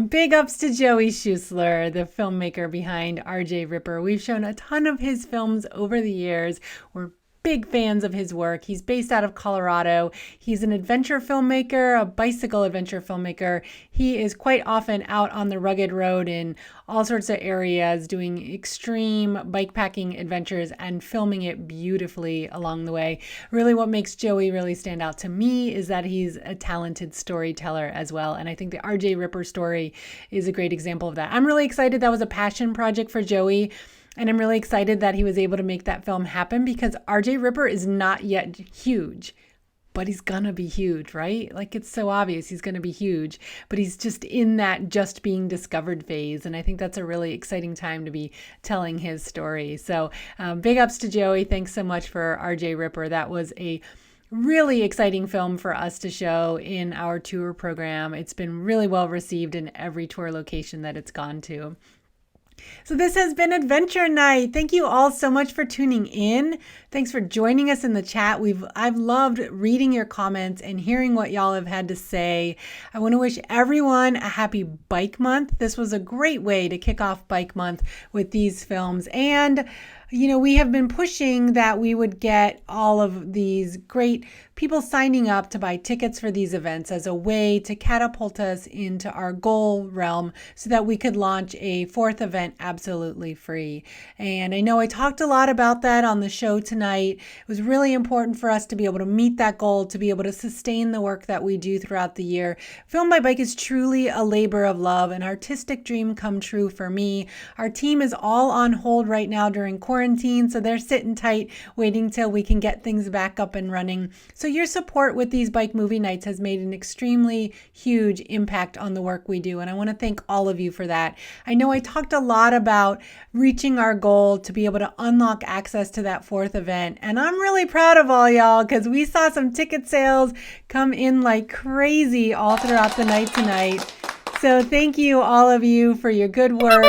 Big ups to Joey Schuessler, the filmmaker behind RJ Ripper. We've shown a ton of his films over the years. We're big fans of his work. He's based out of Colorado. He's an adventure filmmaker, a bicycle adventure filmmaker. He is quite often out on the rugged road in all sorts of areas doing extreme bikepacking adventures and filming it beautifully along the way. Really what makes Joey really stand out to me is that he's a talented storyteller as well. And I think the RJ Ripper story is a great example of that. I'm really excited. That was a passion project for Joey. And I'm really excited that he was able to make that film happen because RJ Ripper is not yet huge, but he's gonna be huge, right? Like it's so obvious he's gonna be huge, but he's just in that just being discovered phase. And I think that's a really exciting time to be telling his story. So big ups to Joey. Thanks so much for RJ Ripper. That was a really exciting film for us to show in our tour program. It's been really well received in every tour location that it's gone to. So this has been Adventure Night. Thank you all so much for tuning in. Thanks for joining us in the chat. I've loved reading your comments and hearing what y'all have had to say. I want to wish everyone a happy Bike Month. This was a great way to kick off Bike Month with these films. And we have been pushing that we would get all of these great people signing up to buy tickets for these events as a way to catapult us into our goal realm so that we could launch a fourth event absolutely free. And I know I talked a lot about that on the show tonight. It was really important for us to be able to meet that goal, to be able to sustain the work that we do throughout the year. Film by Bike is truly a labor of love, an artistic dream come true for me. Our team is all on hold right now during quarantine, so they're sitting tight, waiting till we can get things back up and running. So your support with these bike movie nights has made an extremely huge impact on the work we do, and I want to thank all of you for that. I know I talked a lot about reaching our goal to be able to unlock access to that fourth event, and I'm really proud of all y'all because we saw some ticket sales come in like crazy all throughout the night tonight. So thank you, all of you, for your good work.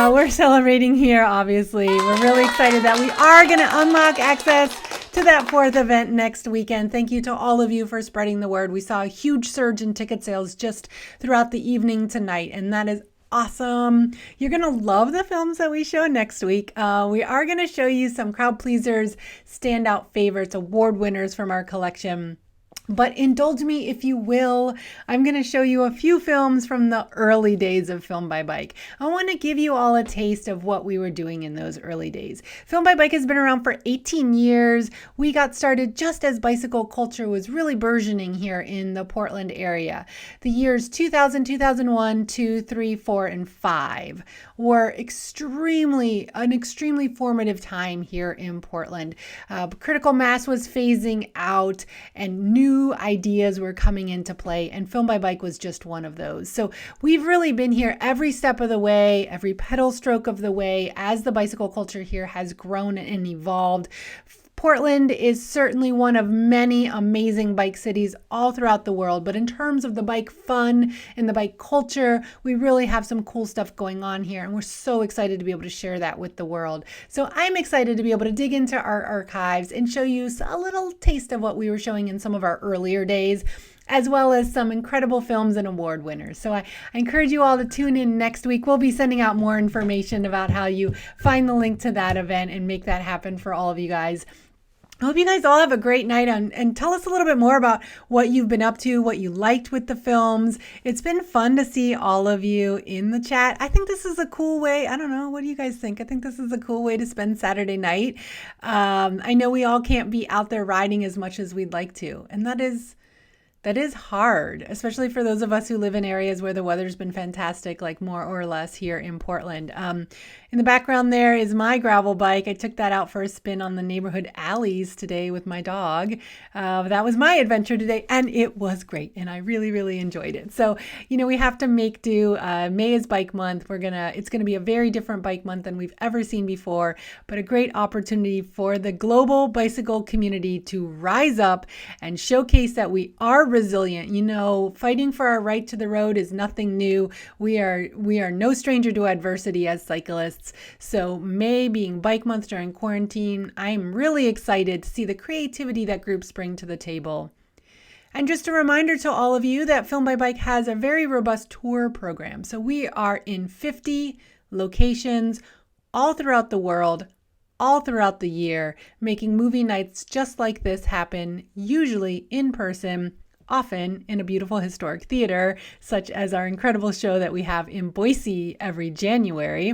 We're celebrating here, obviously. We're really excited that we are going to unlock access to that fourth event next weekend. Thank you to all of you for spreading the word. We saw a huge surge in ticket sales just throughout the evening tonight, and that is awesome. You're going to love the films that we show next week. We are going to show you some crowd pleasers, standout favorites, award winners from our collection. But indulge me if you will. I'm going to show you a few films from the early days of Film by Bike. I want to give you all a taste of what we were doing in those early days. Film by Bike has been around for 18 years. We got started just as bicycle culture was really burgeoning here in the Portland area. The years 2000, 2001, 2, 3, 4, and 5 were an extremely formative time here in Portland. Critical mass was phasing out and new ideas were coming into play, and Film by Bike was just one of those. So we've really been here every step of the way, every pedal stroke of the way, as the bicycle culture here has grown and evolved. Portland is certainly one of many amazing bike cities all throughout the world, but in terms of the bike fun and the bike culture, we really have some cool stuff going on here, and we're so excited to be able to share that with the world. So I'm excited to be able to dig into our archives and show you a little taste of what we were showing in some of our earlier days, as well as some incredible films and award winners. So I encourage you all to tune in next week. We'll be sending out more information about how you find the link to that event and make that happen for all of you guys. I hope you guys all have a great night and tell us a little bit more about what you've been up to, what you liked with the films. It's been fun to see all of you in the chat. I think this is a cool way. I don't know. What do you guys think? I think this is a cool way to spend Saturday night. I know we all can't be out there riding as much as we'd like to, and that is hard, especially for those of us who live in areas where the weather's been fantastic, like more or less here in Portland. In the background there is my gravel bike. I took that out for a spin on the neighborhood alleys today with my dog. That was my adventure today, and it was great, and I really enjoyed it. So, we have to make do. May is Bike Month. It's gonna be a very different bike month than we've ever seen before, but a great opportunity for the global bicycle community to rise up and showcase that we are resilient. Fighting for our right to the road is nothing new. We are no stranger to adversity as cyclists. So May being Bike Month during quarantine, I'm really excited to see the creativity that groups bring to the table. And just a reminder to all of you that Film by Bike has a very robust tour program. So we are in 50 locations all throughout the world, all throughout the year, making movie nights just like this happen, usually in person, often in a beautiful historic theater, such as our incredible show that we have in Boise every January.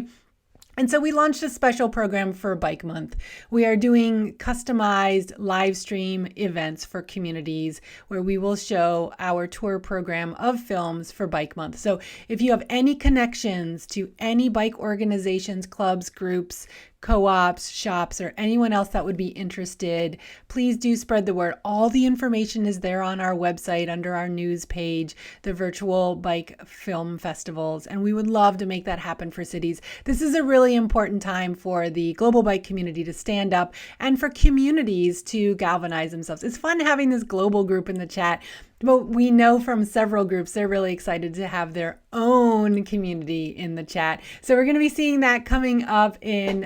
And so we launched a special program for Bike Month. We are doing customized live stream events for communities where we will show our tour program of films for Bike Month. So if you have any connections to any bike organizations, clubs, groups, co-ops, shops, or anyone else that would be interested, please do spread the word. All the information is there on our website under our news page, the virtual bike film festivals, and we would love to make that happen for cities. This is a really important time for the global bike community to stand up and for communities to galvanize themselves. It's fun having this global group in the chat. But we know from several groups, they're really excited to have their own community in the chat. So we're going to be seeing that coming up in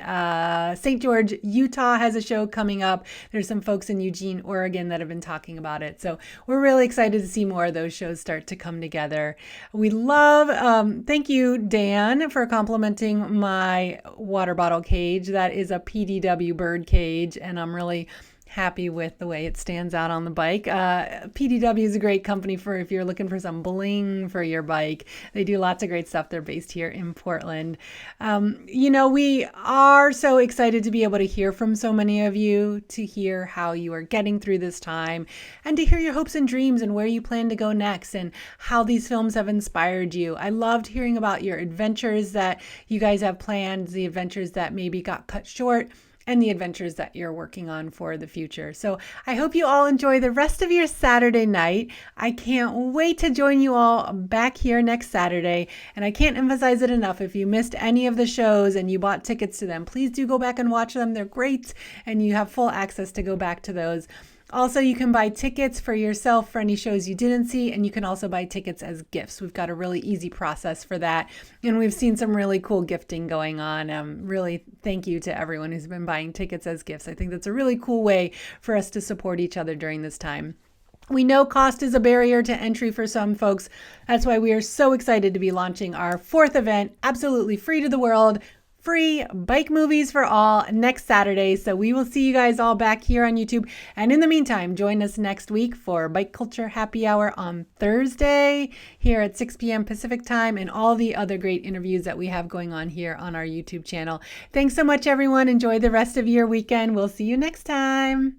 St. George, Utah has a show coming up. There's some folks in Eugene, Oregon that have been talking about it. So we're really excited to see more of those shows start to come together. We love, thank you, Dan, for complimenting my water bottle cage. That is a PDW bird cage, and I'm really happy with the way it stands out on the bike. PDW is a great company for if you're looking for some bling for your bike. They do lots of great stuff. They're based here in Portland. We are so excited to be able to hear from so many of you, to hear how you are getting through this time, and to hear your hopes and dreams and where you plan to go next and how these films have inspired you. I loved hearing about your adventures that you guys have planned, the adventures that maybe got cut short, and the adventures that you're working on for the future. So I hope you all enjoy the rest of your Saturday night. I can't wait to join you all back here next Saturday. And I can't emphasize it enough. If you missed any of the shows and you bought tickets to them, please do go back and watch them. They're great, and you have full access to go back to those. Also, you can buy tickets for yourself for any shows you didn't see, and you can also buy tickets as gifts. We've got a really easy process for that, and we've seen some really cool gifting going on. Really thank you to everyone who's been buying tickets as gifts. I think that's a really cool way for us to support each other during this time. We know cost is a barrier to entry for some folks. That's why we are so excited to be launching our 4th event, absolutely free to the world, free bike movies for all, next Saturday. So we will see you guys all back here on YouTube. And in the meantime, join us next week for Bike Culture Happy Hour on Thursday here at 6 p.m. Pacific time, and all the other great interviews that we have going on here on our YouTube channel. Thanks so much, everyone. Enjoy the rest of your weekend. We'll see you next time.